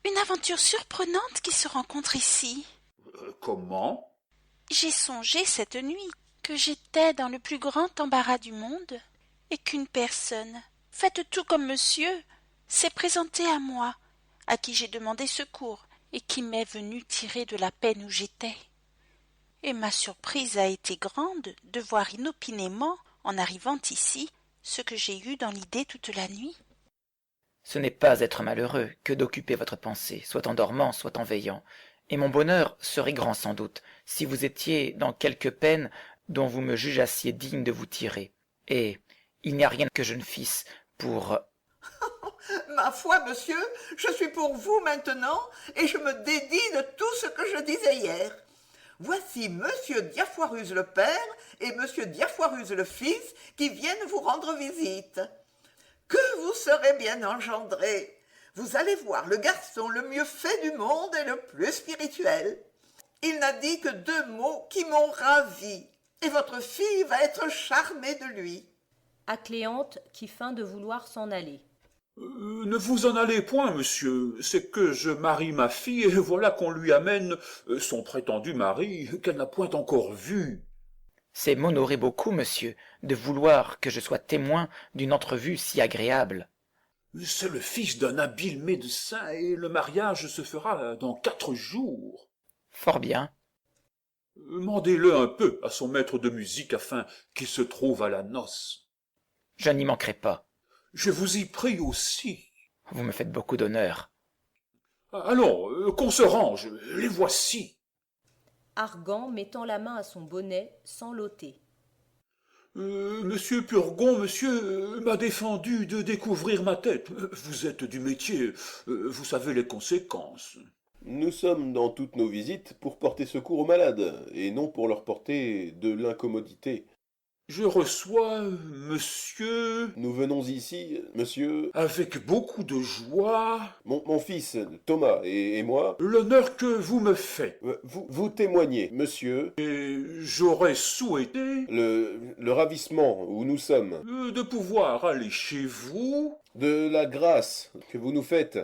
Une aventure surprenante qui se rencontre ici. Comment? J'ai songé cette nuit que j'étais dans le plus grand embarras du monde et qu'une personne, faite tout comme monsieur, s'est présentée à moi, à qui j'ai demandé secours et qui m'est venue tirer de la peine où j'étais. Et ma surprise a été grande de voir inopinément, en arrivant ici, ce que j'ai eu dans l'idée toute la nuit. Ce n'est pas être malheureux que d'occuper votre pensée, soit en dormant, soit en veillant, et mon bonheur serait grand sans doute, si vous étiez dans quelque peine dont vous me jugeassiez digne de vous tirer. Et il n'y a rien que je ne fisse pour... Ma foi, monsieur, je suis pour vous maintenant, et je me dédie de tout ce que je disais hier. Voici monsieur Diafoirus le père et monsieur Diafoirus le fils qui viennent vous rendre visite. Que vous serez bien engendrés. Vous allez voir le garçon le mieux fait du monde et le plus spirituel. Il n'a dit que 2 mots qui m'ont ravi. Et votre fille va être charmée de lui. À Cléante qui feint de vouloir s'en aller. Ne vous en allez point, monsieur. C'est que je marie ma fille et voilà qu'on lui amène son prétendu mari qu'elle n'a point encore vu. C'est m'honorer beaucoup, monsieur, de vouloir que je sois témoin d'une entrevue si agréable. C'est le fils d'un habile médecin et le mariage se fera dans 4 jours. Fort bien. Mandez-le un peu à son maître de musique afin qu'il se trouve à la noce. Je n'y manquerai pas. Je vous y prie aussi. Vous me faites beaucoup d'honneur. Allons, qu'on se range, les voici. Argan mettant la main à son bonnet sans l'ôter. Monsieur Purgon, monsieur m'a défendu de découvrir ma tête. Vous êtes du métier, vous savez les conséquences. Nous sommes dans toutes nos visites pour porter secours aux malades, et non pour leur porter de l'incommodité. Je reçois, monsieur, Nous venons ici, monsieur, avec beaucoup de joie, mon fils Thomas et moi, l'honneur que vous me faites. vous témoignez, monsieur, Et j'aurais souhaité le ravissement où nous sommes, de pouvoir aller chez vous de la grâce que vous nous faites,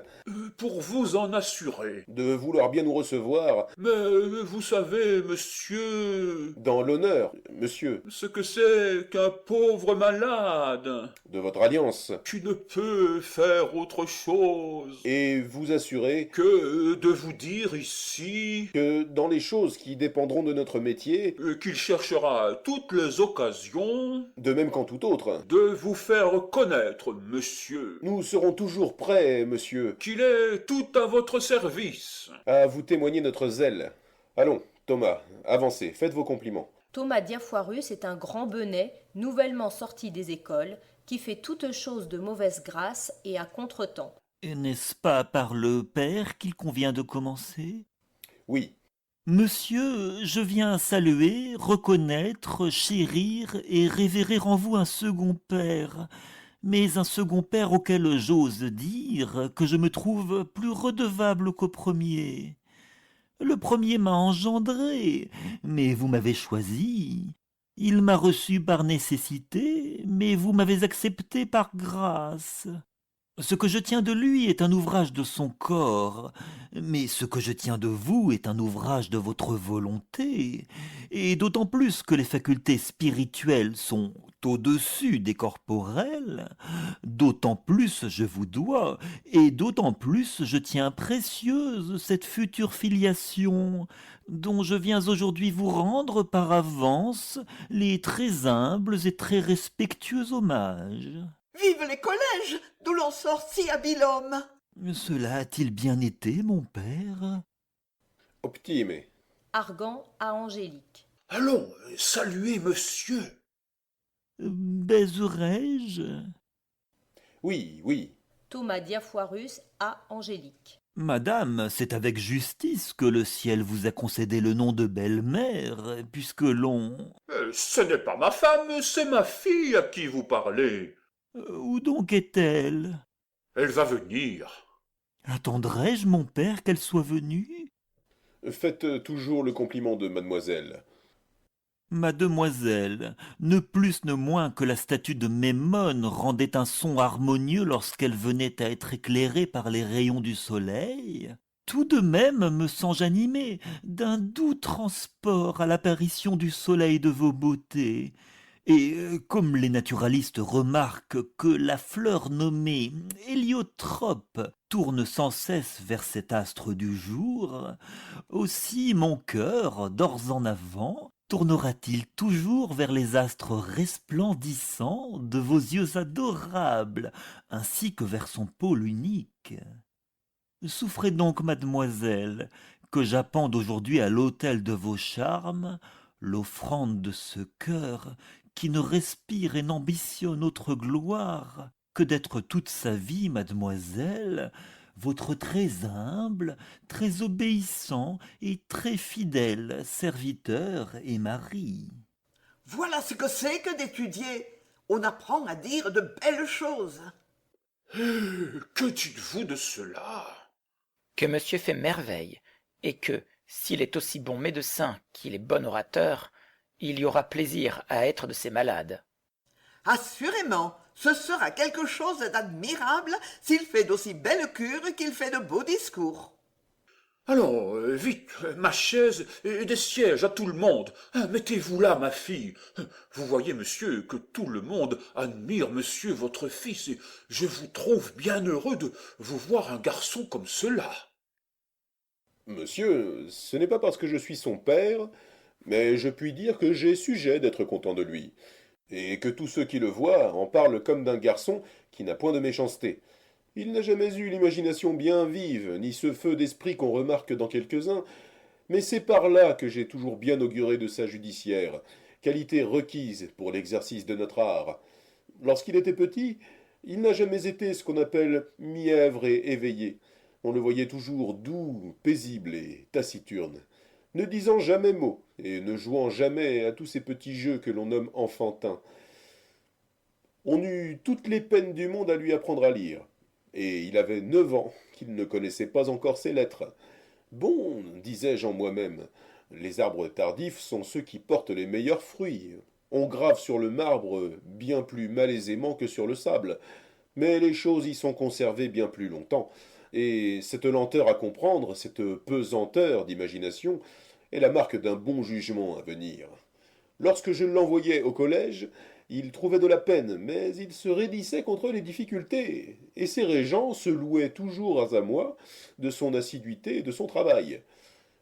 pour vous en assurer. de vouloir bien nous recevoir, Mais vous savez, monsieur, dans l'honneur, monsieur, ce que c'est qu'un pauvre malade de votre alliance, qui ne peut faire autre chose et vous assurer que de vous dire ici que dans les choses qui dépendront de notre métier, qu'il cherchera toutes les occasions de même qu'en tout autre, de vous faire connaître, monsieur, nous serons toujours prêts, monsieur, qu'il est tout à votre service. à vous témoigner notre zèle. Allons, Thomas, avancez, faites vos compliments. Thomas Diafoirus est un grand benet, nouvellement sorti des écoles, qui fait toutes choses de mauvaise grâce et à contretemps. N'est-ce pas par le père qu'il convient de commencer? Oui, Monsieur, je viens saluer, reconnaître, chérir et révérer en vous un second père, mais un second père auquel j'ose dire que je me trouve plus redevable qu'au premier. Le premier m'a engendré, mais vous m'avez choisi. Il m'a reçu par nécessité, mais vous m'avez accepté par grâce. Ce que je tiens de lui est un ouvrage de son corps, mais ce que je tiens de vous est un ouvrage de votre volonté, et d'autant plus que les facultés spirituelles sont au-dessus des corporelles, d'autant plus je vous dois, et d'autant plus je tiens précieuse cette future filiation, dont je viens aujourd'hui vous rendre par avance les très humbles et très respectueux hommages. Vive les collèges, d'où l'on sort si habile homme. Cela a-t-il bien été, mon père? optime. Argan à Angélique. Allons, saluez monsieur. Baiserai-je? Oui, oui, Thomas Diafoirus à Angélique. Madame, c'est avec justice que le ciel vous a concédé le nom de belle-mère, puisque l'on... Ce n'est pas ma femme, c'est ma fille à qui vous parlez. Où donc est-elle? Elle va venir. Attendrai-je, mon père, qu'elle soit venue? faites toujours le compliment de mademoiselle. Mademoiselle, ne plus ne moins que la statue de Mémone rendait un son harmonieux lorsqu'elle venait à être éclairée par les rayons du soleil, tout de même me sens animé d'un doux transport à l'apparition du soleil de vos beautés. Et comme les naturalistes remarquent que la fleur nommée héliotrope tourne sans cesse vers cet astre du jour, aussi mon cœur, d'ores en avant, tournera-t-il toujours vers les astres resplendissants de vos yeux adorables, ainsi que vers son pôle unique. Souffrez donc, mademoiselle, que j'appende aujourd'hui à l'autel de vos charmes l'offrande de ce cœur qui ne respire et n'ambitionne autre gloire que d'être toute sa vie, mademoiselle, votre très humble, très obéissant et très fidèle serviteur et mari. Voilà ce que c'est que d'étudier. On apprend à dire de belles choses. Que dites-vous de cela? Que monsieur fait merveille, et que, s'il est aussi bon médecin qu'il est bon orateur, il y aura plaisir à être de ses malades. Assurément, ce sera quelque chose d'admirable s'il fait d'aussi belles cures qu'il fait de beaux discours. Alors, vite, ma chaise et des sièges à tout le monde. Mettez-vous là, ma fille. Vous voyez, monsieur, que tout le monde admire monsieur votre fils, et je vous trouve bien heureux de vous voir un garçon comme cela. Monsieur, ce n'est pas parce que je suis son père, mais je puis dire que j'ai sujet d'être content de lui, et que tous ceux qui le voient en parlent comme d'un garçon qui n'a point de méchanceté. Il n'a jamais eu l'imagination bien vive, ni ce feu d'esprit qu'on remarque dans quelques-uns, mais c'est par là que j'ai toujours bien auguré de sa judiciaire, qualité requise pour l'exercice de notre art. Lorsqu'il était petit, il n'a jamais été ce qu'on appelle mièvre et éveillé. On le voyait toujours doux, paisible et taciturne, ne disant jamais mot, et ne jouant jamais à tous ces petits jeux que l'on nomme enfantins. On eut toutes les peines du monde à lui apprendre à lire, et il avait 9 ans qu'il ne connaissait pas encore ses lettres. Bon, disais-je en moi-même, les arbres tardifs sont ceux qui portent les meilleurs fruits. On grave sur le marbre bien plus malaisément que sur le sable, mais les choses y sont conservées bien plus longtemps, et cette lenteur à comprendre, cette pesanteur d'imagination, est la marque d'un bon jugement à venir. Lorsque je l'envoyais au collège, il trouvait de la peine, mais il se raidissait contre les difficultés, et ses régents se louaient toujours à moi de son assiduité et de son travail.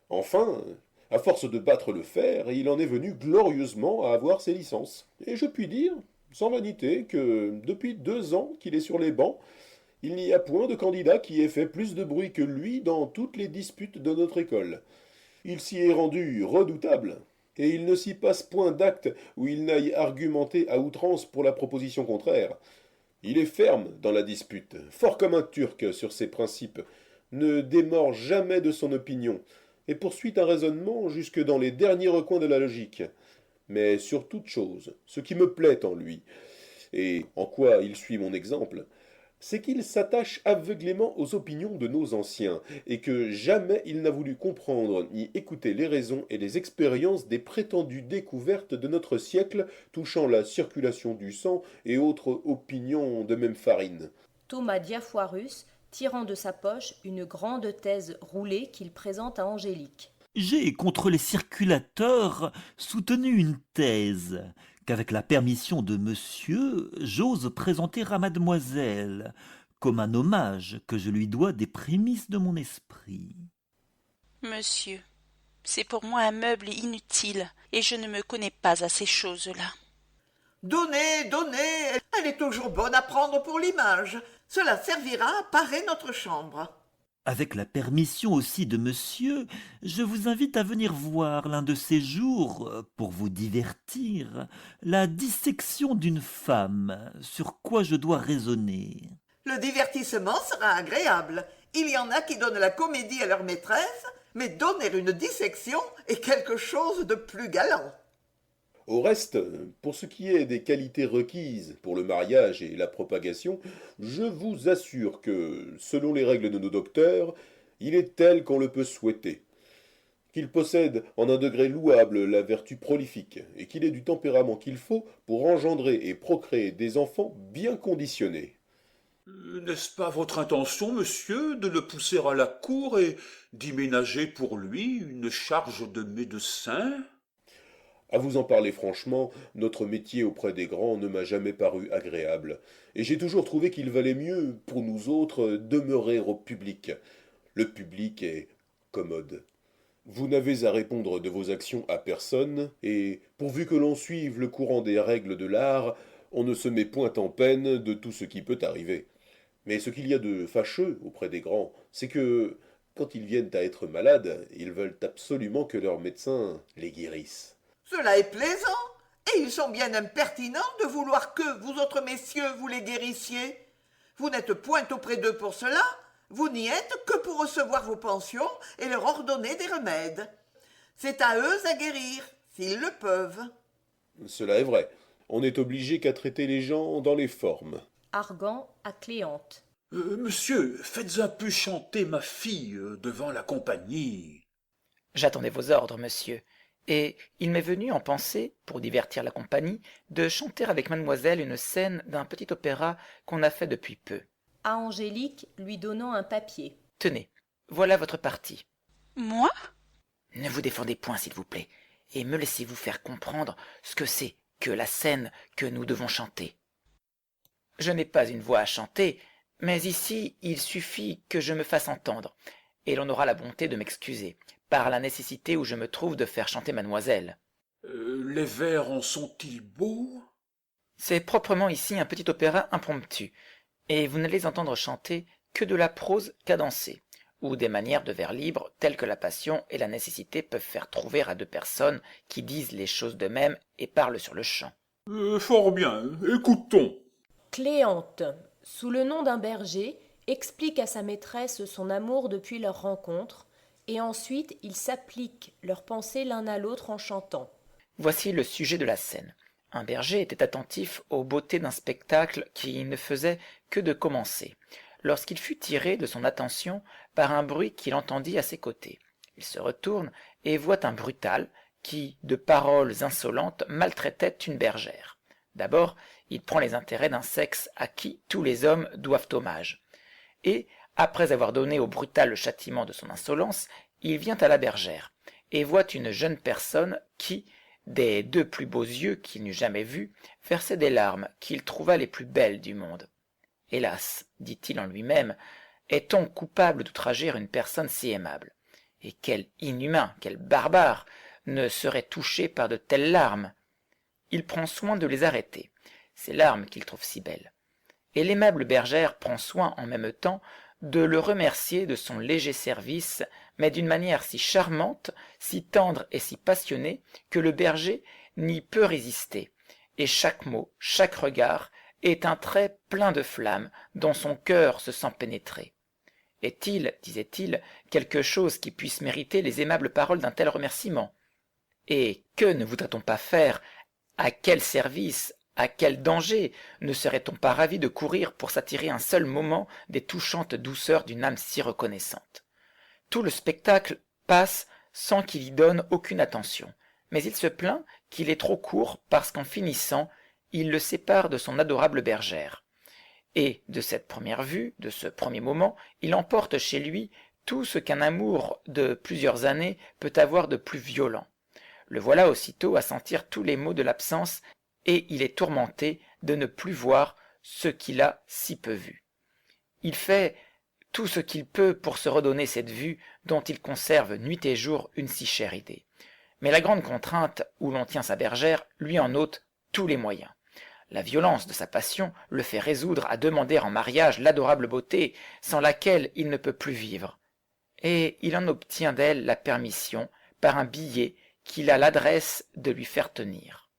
Enfin, à force de battre le fer, il en est venu glorieusement à avoir ses licences, et je puis dire, sans vanité, que depuis 2 ans qu'il est sur les bancs, il n'y a point de candidat qui ait fait plus de bruit que lui dans toutes les disputes de notre école. Il s'y est rendu redoutable, et il ne s'y passe point d'acte où il n'aille argumenter à outrance pour la proposition contraire. Il est ferme dans la dispute, fort comme un Turc sur ses principes, ne démord jamais de son opinion, et poursuit un raisonnement jusque dans les derniers recoins de la logique. Mais sur toute chose, ce qui me plaît en lui, et en quoi il suit mon exemple, c'est qu'il s'attache aveuglément aux opinions de nos anciens, et que jamais il n'a voulu comprendre ni écouter les raisons et les expériences des prétendues découvertes de notre siècle touchant la circulation du sang et autres opinions de même farine. Thomas Diafoirus, tirant de sa poche une grande thèse roulée qu'il présente à Angélique. J'ai, contre les circulateurs, soutenu une thèse qu'avec la permission de monsieur, j'ose présenter à mademoiselle, comme un hommage que je lui dois des prémices de mon esprit. Monsieur, c'est pour moi un meuble inutile, et je ne me connais pas à ces choses-là. Donnez, donnez, elle est toujours bonne à prendre pour l'image. Cela servira à parer notre chambre. Avec la permission aussi de monsieur, je vous invite à venir voir l'un de ces jours, pour vous divertir, la dissection d'une femme, sur quoi je dois raisonner. Le divertissement sera agréable. Il y en a qui donnent la comédie à leur maîtresse, mais donner une dissection est quelque chose de plus galant. Au reste, pour ce qui est des qualités requises pour le mariage et la propagation, je vous assure que, selon les règles de nos docteurs, il est tel qu'on le peut souhaiter. Qu'il possède en un degré louable la vertu prolifique, et qu'il ait du tempérament qu'il faut pour engendrer et procréer des enfants bien conditionnés. N'est-ce pas votre intention, monsieur, de le pousser à la cour et d'y ménager pour lui une charge de médecin ? À vous en parler franchement, notre métier auprès des grands ne m'a jamais paru agréable, et j'ai toujours trouvé qu'il valait mieux, pour nous autres, demeurer au public. Le public est commode. Vous n'avez à répondre de vos actions à personne, et, pourvu que l'on suive le courant des règles de l'art, on ne se met point en peine de tout ce qui peut arriver. Mais ce qu'il y a de fâcheux auprès des grands, c'est que, quand ils viennent à être malades, ils veulent absolument que leur médecin les guérisse. Cela est plaisant, et ils sont bien impertinents de vouloir que, vous autres messieurs, vous les guérissiez. Vous n'êtes point auprès d'eux pour cela, vous n'y êtes que pour recevoir vos pensions et leur ordonner des remèdes. C'est à eux à guérir, s'ils le peuvent. Cela est vrai. On n'est obligé qu'à traiter les gens dans les formes. Argan à Cléante. Monsieur, faites un peu chanter ma fille devant la compagnie. J'attendais vos ordres, monsieur, et il m'est venu en pensée, pour divertir la compagnie, de chanter avec mademoiselle une scène d'un petit opéra qu'on a fait depuis peu. À Angélique, lui donnant un papier. Tenez, voilà votre partie. Moi? Ne vous défendez point, s'il vous plaît, et me laissez-vous faire comprendre ce que c'est que la scène que nous devons chanter. Je n'ai pas une voix à chanter, mais ici il suffit que je me fasse entendre, et l'on aura la bonté de m'excuser, par la nécessité où je me trouve de faire chanter mademoiselle. Les vers en sont-ils beaux? C'est proprement ici un petit opéra impromptu, et vous n'allez entendre chanter que de la prose cadencée, ou des manières de vers libres telles que la passion et la nécessité peuvent faire trouver à deux personnes qui disent les choses d'eux-mêmes et parlent sur le champ. Fort bien, écoutons. Cléante, sous le nom d'un berger, explique à sa maîtresse son amour depuis leur rencontre, et ensuite ils s'appliquent leurs pensées l'un à l'autre en chantant. Voici le sujet de la scène. Un berger était attentif aux beautés d'un spectacle qui ne faisait que de commencer, lorsqu'il fut tiré de son attention par un bruit qu'il entendit à ses côtés. Il se retourne et voit un brutal qui, de paroles insolentes, maltraitait une bergère. D'abord, il prend les intérêts d'un sexe à qui tous les hommes doivent hommage. Et, après avoir donné au brutal le châtiment de son insolence, il vient à la bergère, et voit une jeune personne qui, des deux plus beaux yeux qu'il n'eût jamais vus, versait des larmes qu'il trouva les plus belles du monde. Hélas, dit-il en lui-même, est-on coupable d'outrager une personne si aimable? Et quel inhumain, quel barbare ne serait touché par de telles larmes? Il prend soin de les arrêter, ces larmes qu'il trouve si belles. Et l'aimable bergère prend soin en même temps de le remercier de son léger service, mais d'une manière si charmante, si tendre et si passionnée, que le berger n'y peut résister, et chaque mot, chaque regard, est un trait plein de flamme, dont son cœur se sent pénétrer. Est-il, disait-il, quelque chose qui puisse mériter les aimables paroles d'un tel remerciement? Et que ne voudrait-on pas faire? À quel service, à quel danger ne serait-on pas ravi de courir pour s'attirer un seul moment des touchantes douceurs d'une âme si reconnaissante? Tout le spectacle passe sans qu'il y donne aucune attention, mais il se plaint qu'il est trop court parce qu'en finissant, il le sépare de son adorable bergère. Et de cette première vue, de ce premier moment, il emporte chez lui tout ce qu'un amour de plusieurs années peut avoir de plus violent. Le voilà aussitôt à sentir tous les maux de l'absence, et il est tourmenté de ne plus voir ce qu'il a si peu vu. Il fait tout ce qu'il peut pour se redonner cette vue dont il conserve nuit et jour une si chère idée. Mais la grande contrainte où l'on tient sa bergère lui en ôte tous les moyens. La violence de sa passion le fait résoudre à demander en mariage l'adorable beauté sans laquelle il ne peut plus vivre. Et il en obtient d'elle la permission par un billet qu'il a l'adresse de lui faire tenir.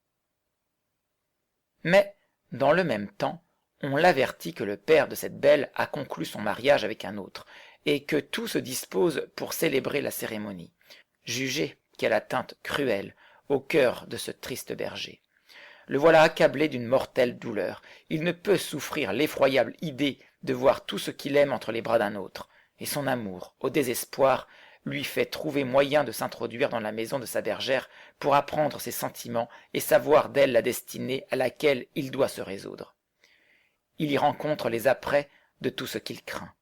Mais, dans le même temps, on l'avertit que le père de cette belle a conclu son mariage avec un autre, et que tout se dispose pour célébrer la cérémonie. Jugez quelle atteinte cruelle au cœur de ce triste berger. Le voilà accablé d'une mortelle douleur. Il ne peut souffrir l'effroyable idée de voir tout ce qu'il aime entre les bras d'un autre, et son amour, au désespoir, lui fait trouver moyen de s'introduire dans la maison de sa bergère pour apprendre ses sentiments et savoir d'elle la destinée à laquelle il doit se résoudre. Il y rencontre les apprêts de tout ce qu'il craint.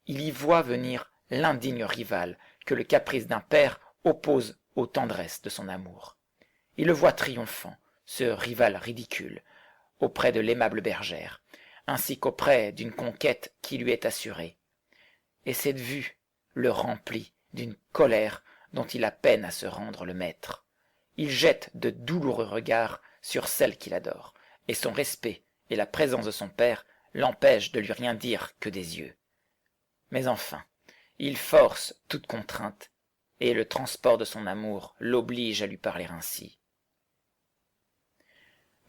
Il y voit venir l'indigne rival que le caprice d'un père oppose aux tendresses de son amour. Il le voit triomphant, ce rival ridicule, auprès de l'aimable bergère, ainsi qu'auprès d'une conquête qui lui est assurée. Et cette vue le remplit d'une colère dont il a peine à se rendre le maître. Il jette de douloureux regards sur celle qu'il adore, et son respect et la présence de son père l'empêchent de lui rien dire que des yeux. Mais enfin, il force toute contrainte, et le transport de son amour l'oblige à lui parler ainsi.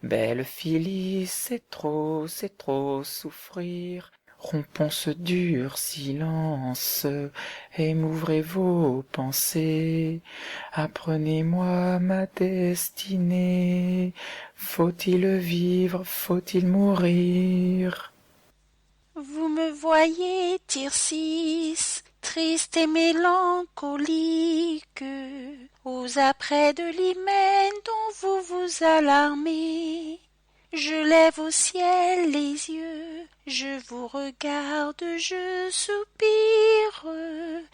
Belle Phyllis, c'est trop souffrir. Rompons ce dur silence, et m'ouvrez vos pensées. Apprenez-moi ma destinée. Faut-il vivre, faut-il mourir? Vous me voyez, Tircis, triste et mélancolique, aux apprêts de l'hymen dont vous vous alarmez. Je lève au ciel les yeux, je vous regarde, je soupire,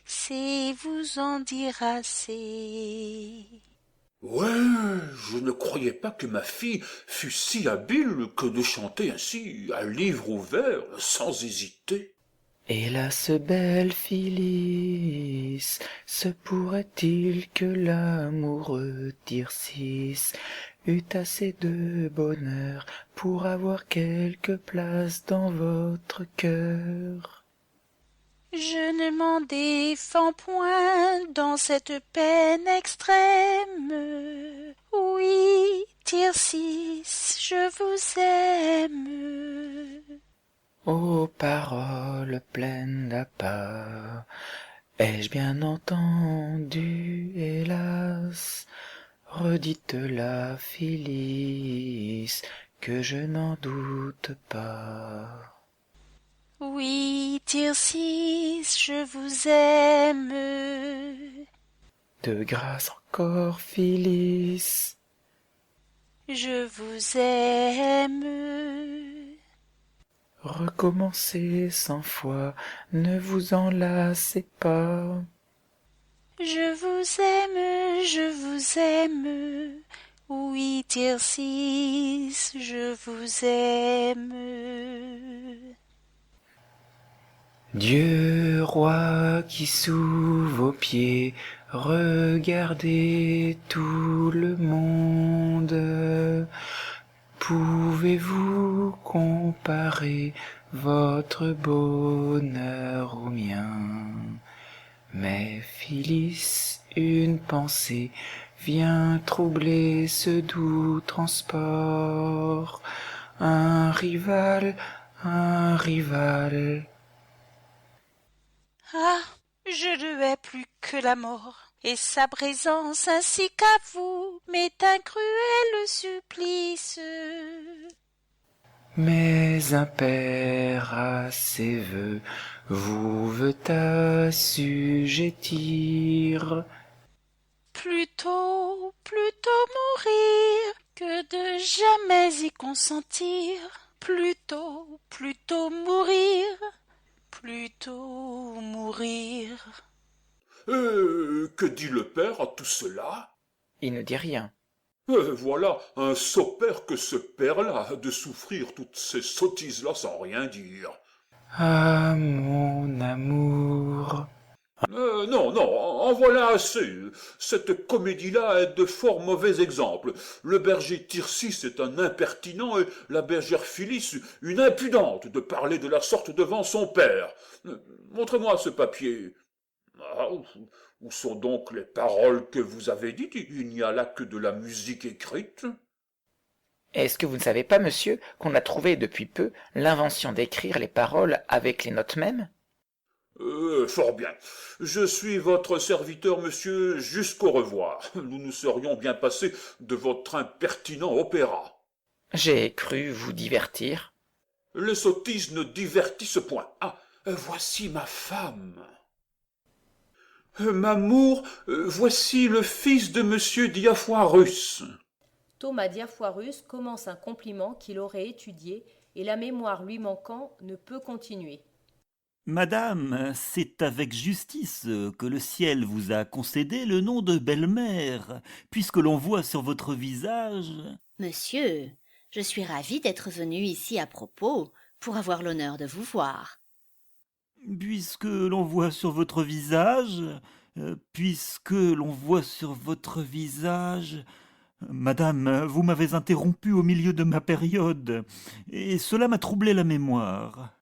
c'est vous en dire assez. Ouais, je ne croyais pas que ma fille fût si habile que de chanter ainsi à livre ouvert, sans hésiter. Hélas, belle Phyllis, se pourrait-il que l'amoureux Tircis eût assez de bonheur pour avoir quelque place dans votre cœur? Je ne m'en défends point dans cette peine extrême. Oui, Tircis, je vous aime. Ô paroles pleines d'appât, ai-je bien entendu, hélas? Redites-la, Phyllis, que je n'en doute pas. Oui, Tircis, je vous aime. De grâce encore, Phyllis, Je vous aime. recommencez 100 fois, ne vous en lassez pas. Je vous aime, je vous aime. Oui, Tircis, je vous aime. Dieu roi qui sous vos pieds regardez tout le monde, pouvez-vous comparer votre bonheur au mien? Mais Phyllis, une pensée vient troubler ce doux transport. Un rival. Ah, je ne hais plus que la mort, et sa présence ainsi qu'à vous m'est un cruel supplice. Mais un père à ses vœux vous veut assujettir. Plutôt mourir que de jamais y consentir. Plutôt mourir. Plutôt mourir. Que dit le père à tout cela? Il ne dit rien. Voilà un sot père que ce père-là, de souffrir toutes ces sottises-là sans rien dire. Ah, mon amour. Non, en voilà assez. Cette comédie-là est de fort mauvais exemples. Le berger Tircis est un impertinent et la bergère Phyllis une impudente de parler de la sorte devant son père. Montrez-moi ce papier. Ah, où sont donc les paroles que vous avez dites? Il n'y a là que de la musique écrite. Est-ce que vous ne savez pas, monsieur, qu'on a trouvé depuis peu l'invention d'écrire les paroles avec les notes mêmes? Fort bien. Je suis votre serviteur, monsieur, jusqu'au revoir. Nous nous serions bien passés de votre impertinent opéra. J'ai cru vous divertir. Les sottises ne divertissent point. Ah, voici ma femme. M'amour, voici le fils de monsieur Diafoirus. Thomas Diafoirus commence un compliment qu'il aurait étudié et la mémoire lui manquant ne peut continuer. Madame, c'est avec justice que le ciel vous a concédé le nom de belle-mère, puisque l'on voit sur votre visage... Monsieur, je suis ravie d'être venue ici à propos pour avoir l'honneur de vous voir. Puisque l'on voit sur votre visage... Madame, vous m'avez interrompu au milieu de ma période, et cela m'a troublé la mémoire.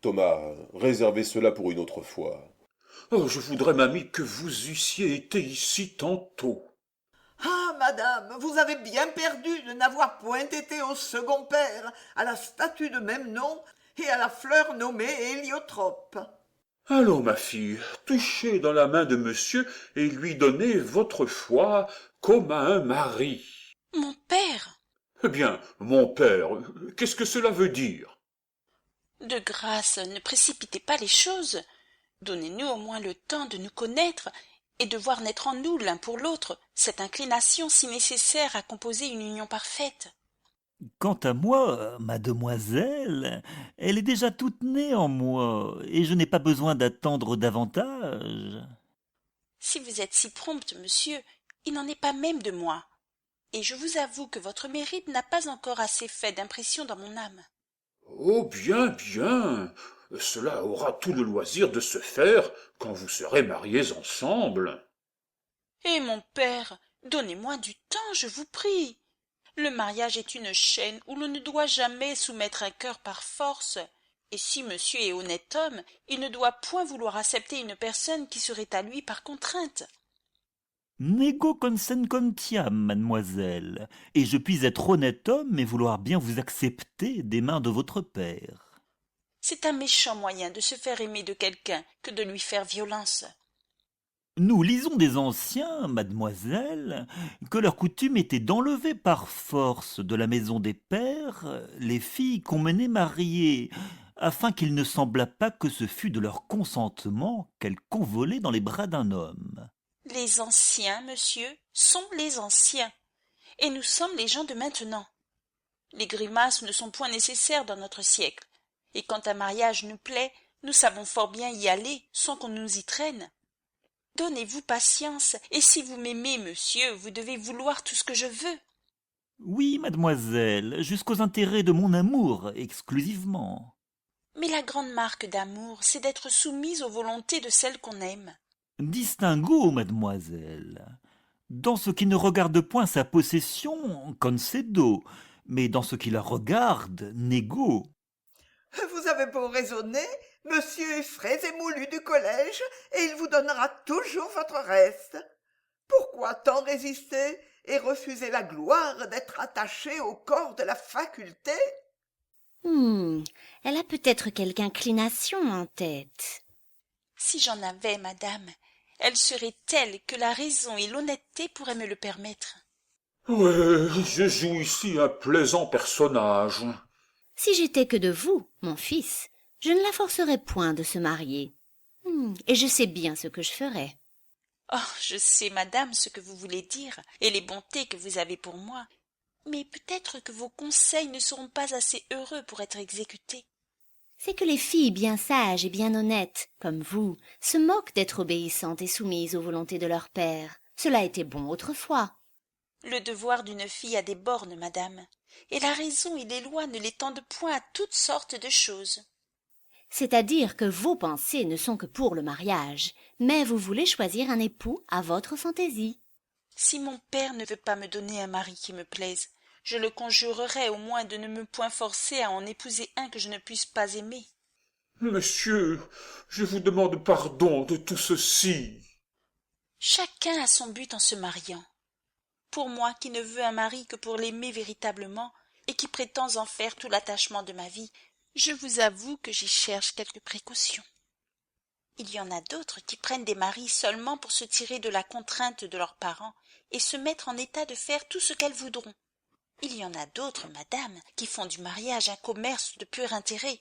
Thomas, réservez cela pour une autre fois. Oh, je voudrais, mamie, que vous eussiez été ici tantôt. Ah, madame, vous avez bien perdu de n'avoir point été au second père, à la statue de même nom et à la fleur nommée héliotrope. Allons, ma fille, touchez dans la main de monsieur et lui donnez votre foi comme à un mari. Mon père, Eh bien, mon père, qu'est-ce que cela veut dire? De grâce, ne précipitez pas les choses. Donnez-nous au moins le temps de nous connaître et de voir naître en nous l'un pour l'autre cette inclination si nécessaire à composer une union parfaite. Quant à moi, mademoiselle, elle est déjà toute née en moi, et je n'ai pas besoin d'attendre davantage. Si vous êtes si prompte, monsieur, il n'en est pas même de moi. Et je vous avoue que votre mérite n'a pas encore assez fait d'impression dans mon âme. Oh, bien, bien. Cela aura tout le loisir de se faire quand vous serez mariés ensemble. Eh mon père, donnez-moi du temps, je vous prie. Le mariage est une chaîne où l'on ne doit jamais soumettre un cœur par force. Et si monsieur est honnête homme, il ne doit point vouloir accepter une personne qui serait à lui par contrainte. Nego consentiam, mademoiselle, et je puis être honnête homme et vouloir bien vous accepter des mains de votre père. C'est un méchant moyen de se faire aimer de quelqu'un que de lui faire violence. Nous lisons des anciens, mademoiselle, que leur coutume était d'enlever par force de la maison des pères les filles qu'on menait mariées, afin qu'il ne semblât pas que ce fût de leur consentement qu'elles convolaient dans les bras d'un homme. Les anciens, monsieur, sont les anciens, et nous sommes les gens de maintenant. Les grimaces ne sont point nécessaires dans notre siècle, et quand un mariage nous plaît, nous savons fort bien y aller sans qu'on nous y traîne. Donnez-vous patience, et si vous m'aimez, monsieur, vous devez vouloir tout ce que je veux. Oui, mademoiselle, jusqu'aux intérêts de mon amour exclusivement. Mais la grande marque d'amour, c'est d'être soumise aux volontés de celle qu'on aime. Distinguo, mademoiselle. Dans ce qui ne regarde point sa possession, concedo, mais dans ce qui la regarde, nego. Vous avez beau raisonner, monsieur est frais et moulu du collège, et il vous donnera toujours votre reste. Pourquoi tant résister et refuser la gloire d'être attaché au corps de la faculté? Elle a peut-être quelque inclination en tête. Si j'en avais, madame, elle serait telle que la raison et l'honnêteté pourraient me le permettre. Ouais, je joue ici un plaisant personnage. Si j'étais que de vous, mon fils, je ne la forcerais point de se marier. Et je sais bien ce que je ferais. Oh, je sais, madame, ce que vous voulez dire, et les bontés que vous avez pour moi, mais peut-être que vos conseils ne seront pas assez heureux pour être exécutés. C'est que les filles bien sages et bien honnêtes, comme vous, se moquent d'être obéissantes et soumises aux volontés de leur père. Cela était bon autrefois. Le devoir d'une fille a des bornes, madame, et la raison et les lois ne l'étendent point à toutes sortes de choses. C'est-à-dire que vos pensées ne sont que pour le mariage, mais vous voulez choisir un époux à votre fantaisie. Si mon père ne veut pas me donner un mari qui me plaise, je le conjurerai au moins de ne me point forcer à en épouser un que je ne puisse pas aimer. Monsieur, je vous demande pardon de tout ceci. Chacun a son but en se mariant. Pour moi qui ne veux un mari que pour l'aimer véritablement et qui prétends en faire tout l'attachement de ma vie, je vous avoue que j'y cherche quelques précautions. Il y en a d'autres qui prennent des maris seulement pour se tirer de la contrainte de leurs parents et se mettre en état de faire tout ce qu'elles voudront. Il y en a d'autres, madame, qui font du mariage un commerce de pur intérêt,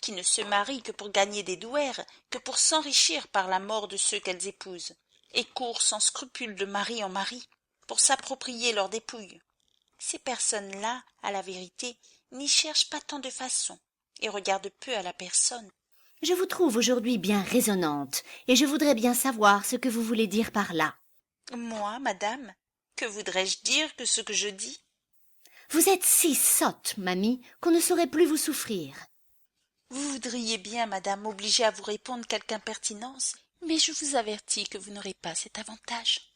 qui ne se marient que pour gagner des douaires, que pour s'enrichir par la mort de ceux qu'elles épousent, et courent sans scrupule de mari en mari, pour s'approprier leurs dépouilles. Ces personnes-là, à la vérité, n'y cherchent pas tant de façons, et regardent peu à la personne. Je vous trouve aujourd'hui bien raisonnante, et je voudrais bien savoir ce que vous voulez dire par là. Moi, madame, que voudrais-je dire que ce que je dis? Vous êtes si sotte, mamie, qu'on ne saurait plus vous souffrir. Vous voudriez bien, madame, m'obliger à vous répondre quelque impertinence, mais je vous avertis que vous n'aurez pas cet avantage.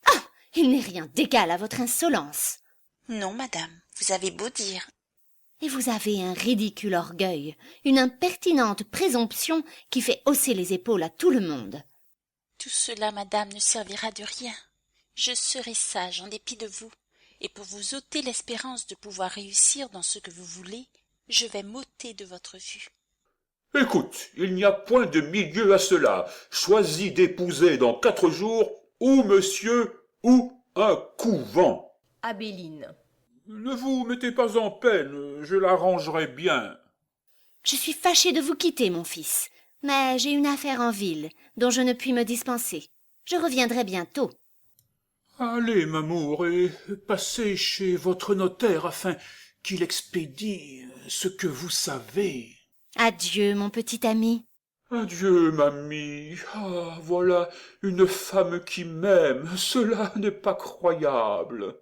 Ah! Il n'est rien d'égal à votre insolence. Non, madame, vous avez beau dire. Et vous avez un ridicule orgueil, une impertinente présomption qui fait hausser les épaules à tout le monde. Tout cela, madame, ne servira de rien. Je serai sage en dépit de vous, et pour vous ôter l'espérance de pouvoir réussir dans ce que vous voulez, je vais m'ôter de votre vue. Écoute, il n'y a point de milieu à cela. Choisis d'épouser dans 4 jours ou monsieur ou un couvent. Abéline. Ne vous mettez pas en peine, je l'arrangerai bien. Je suis fâchée de vous quitter, mon fils, mais j'ai une affaire en ville dont je ne puis me dispenser. Je reviendrai bientôt. Allez, m'amour, et passez chez votre notaire afin qu'il expédie ce que vous savez. Adieu, mon petit ami. Adieu, mamie. Ah, voilà une femme qui m'aime. Cela n'est pas croyable.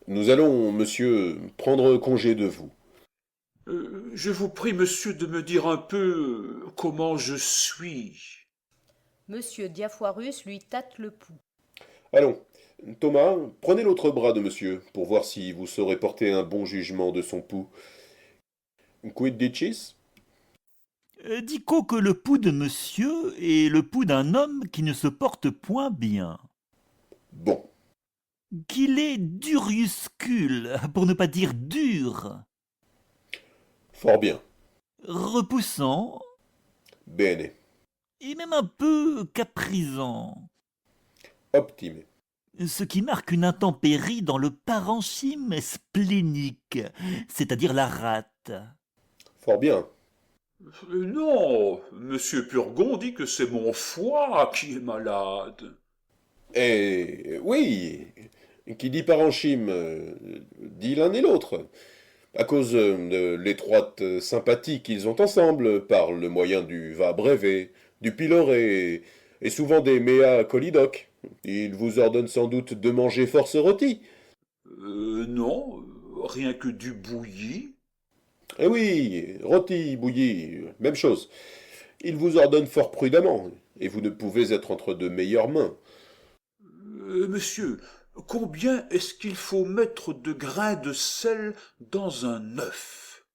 Nous allons, monsieur, prendre congé de vous. Je vous prie, monsieur, de me dire un peu comment je suis. Monsieur Diafoirus lui tâte le pouls. Allons, Thomas, prenez l'autre bras de monsieur, pour voir si vous saurez porter un bon jugement de son pouls. Quid dicis? Dico que le pouls de monsieur est le pouls d'un homme qui ne se porte point bien. Bon. Qu'il est duriuscule, pour ne pas dire dur. Fort bien. Repoussant, Bene. et même un peu caprisant. Optime. Ce qui marque une intempérie dans le parenchyme splénique, c'est-à-dire la rate. Fort bien. Non, monsieur Purgon dit que c'est mon foie qui est malade. Eh oui, qui dit parenchyme, dit l'un et l'autre. À cause de l'étroite sympathie qu'ils ont ensemble, par le moyen du va brevet, du pyloré, et souvent des mea colidoc. Il vous ordonne sans doute de manger force rôti. Non, rien que du bouilli. Eh oui, rôti, bouilli, même chose. Il vous ordonne fort prudemment, et vous ne pouvez être entre de meilleures mains. Monsieur, combien est-ce qu'il faut mettre de grains de sel dans un œuf?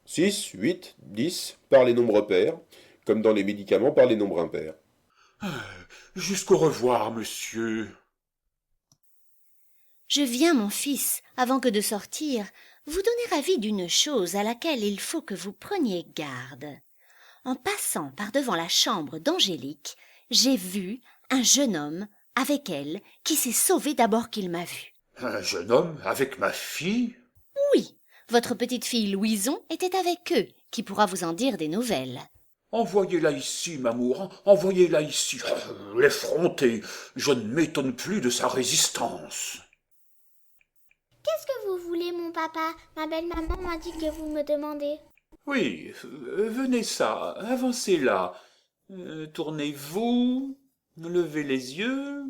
6, 8, 10, par les nombres pairs, comme dans les médicaments par les nombres impairs. Jusqu'au revoir, monsieur. Je viens, mon fils, avant que de sortir, vous donner avis d'une chose à laquelle il faut que vous preniez garde. En passant par devant la chambre d'Angélique, j'ai vu un jeune homme avec elle qui s'est sauvé d'abord qu'il m'a vu. Un jeune homme avec ma fille? Oui, votre petite fille Louison était avec eux, qui pourra vous en dire des nouvelles. Envoyez-la ici, m'amour, envoyez-la ici. L'effronter, je ne m'étonne plus de sa résistance. Qu'est-ce que vous voulez, mon papa? Ma belle-maman m'a dit que vous me demandez. Oui, venez ça, avancez là. Tournez-vous, levez les yeux,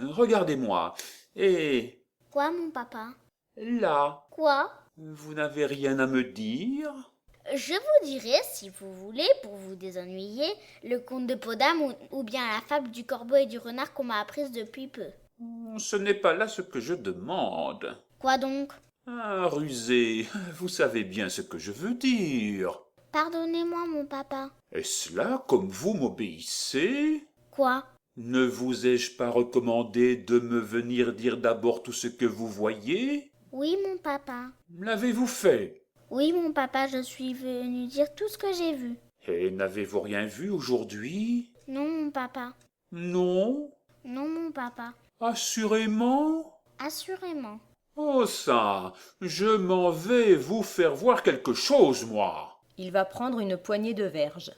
regardez-moi. Et Quoi, mon papa? là, Quoi? vous n'avez rien à me dire? Je vous dirai, si vous voulez, pour vous désennuyer, le conte de Podam ou bien la fable du corbeau et du renard qu'on m'a apprise depuis peu. Ce n'est pas là ce que je demande. Quoi donc? Ah, rusé, vous savez bien ce que je veux dire. Pardonnez-moi, mon papa. Est-ce là comme vous m'obéissez? Quoi? Ne vous ai-je pas recommandé de me venir dire d'abord tout ce que vous voyez? Oui, mon papa. L'avez-vous fait? Oui, mon papa, je suis venu dire tout ce que j'ai vu. Et n'avez-vous rien vu aujourd'hui? Non, mon papa. Non? Non, mon papa. Assurément? Assurément. Oh ça, je m'en vais vous faire voir quelque chose, moi. Il va prendre une poignée de verges.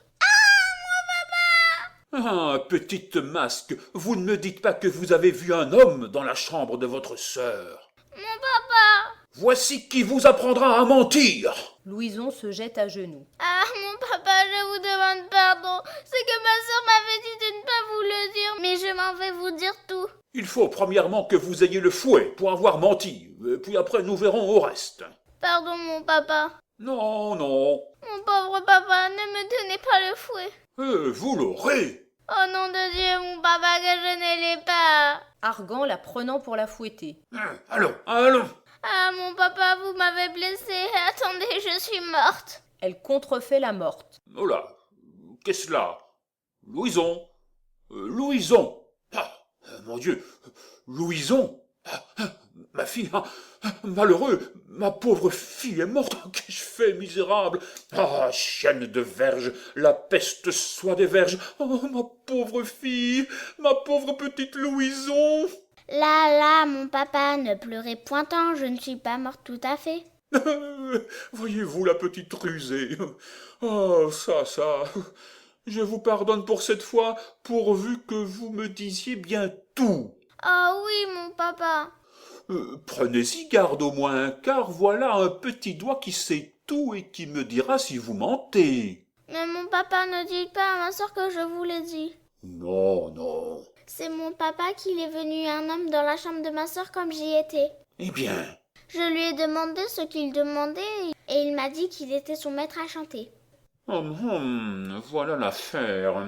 Ah, petite masque, vous ne me dites pas que vous avez vu un homme dans la chambre de votre sœur. Mon papa! Voici qui vous apprendra à mentir. Louison se jette à genoux. Ah, mon papa, je vous demande pardon. C'est que ma sœur m'avait dit de ne pas vous le dire, mais je m'en vais vous dire tout. Il faut premièrement que vous ayez le fouet pour avoir menti, puis après nous verrons au reste. Pardon, mon papa. Non, non, Mon pauvre papa, ne me donnez pas le fouet. vous l'aurez. Oh nom de Dieu, mon papa, que je ne l'ai pas. Argan la prenant pour la fouetter. Allons, allons. Ah, mon papa, vous m'avez blessée. Attendez, je suis morte. Elle contrefait la morte. Oh là, qu'est-ce là? Louison, Louison. Ah, mon Dieu, Louison. Ma fille, malheureux, ma pauvre fille est morte. Qu'ai-je fait, misérable? Ah, chienne de verge, la peste soit des verges. Oh, ma pauvre fille, ma pauvre petite Louison. Là, mon papa, ne pleurez point tant, je ne suis pas morte tout à fait. Voyez-vous la petite rusée. Oh, ça. Je vous pardonne pour cette fois, pourvu que vous me disiez bien tout. Ah oui, mon papa. Prenez-y garde au moins, car voilà un petit doigt qui sait tout et qui me dira si vous mentez. Mais mon papa, ne dites pas à ma soeur que je vous l'ai dit. Non. C'est mon papa qu'il est venu un homme dans la chambre de ma soeur comme j'y étais. Eh bien, Je lui ai demandé ce qu'il demandait et il m'a dit qu'il était son maître à chanter. Voilà l'affaire.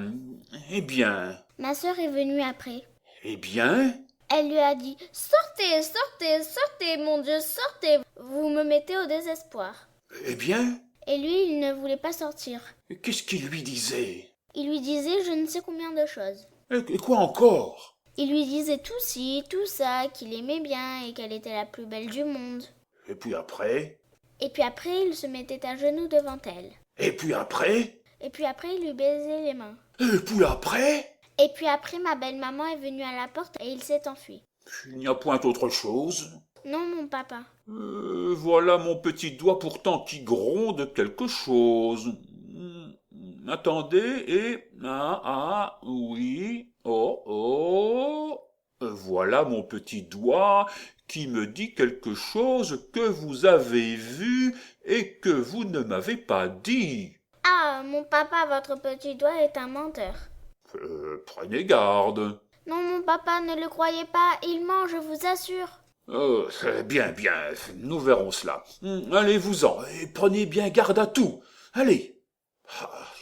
Eh bien, Ma soeur est venue après. eh bien, Elle lui a dit « Sortez, sortez, sortez, mon Dieu, sortez, vous me mettez au désespoir. eh bien, » Et lui, il ne voulait pas sortir. qu'est-ce qu'il lui disait? Il lui disait je ne sais combien de choses. Et quoi encore? Il lui disait tout ci, tout ça, qu'il aimait bien et qu'elle était la plus belle du monde. Et puis après? Et puis après, il se mettait à genoux devant elle. Et puis après? Et puis après, il lui baisait les mains. Et puis après? Et puis après, ma belle-maman est venue à la porte et il s'est enfui. Il n'y a point autre chose. Non, mon papa. Voilà mon petit doigt pourtant qui gronde quelque chose. Attendez, et... oui, oh. Voilà mon petit doigt qui me dit quelque chose que vous avez vu et que vous ne m'avez pas dit. Ah, mon papa, votre petit doigt est un menteur. Prenez garde. Non, mon papa, ne le croyez pas, il ment, je vous assure. Bien, nous verrons cela. Allez-vous-en, et prenez bien garde à tout. Allez.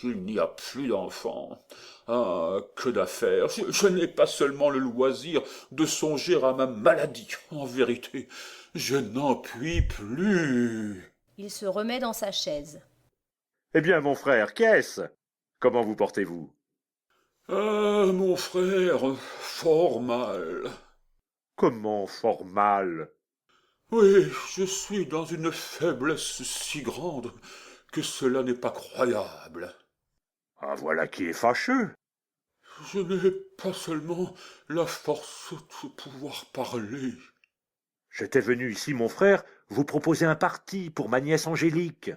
Il n'y a plus d'enfants. Ah, que d'affaires. Je n'ai pas seulement le loisir de songer à ma maladie. En vérité, je n'en puis plus. Il se remet dans sa chaise. Eh bien, mon frère, qu'est-ce? Comment vous portez-vous? Ah, mon frère, fort mal. Comment fort mal? Oui, je suis dans une faiblesse si grande que cela n'est pas croyable. Ah, voilà qui est fâcheux. Je n'ai pas seulement la force de pouvoir parler. J'étais venu ici, mon frère, vous proposer un parti pour ma nièce Angélique.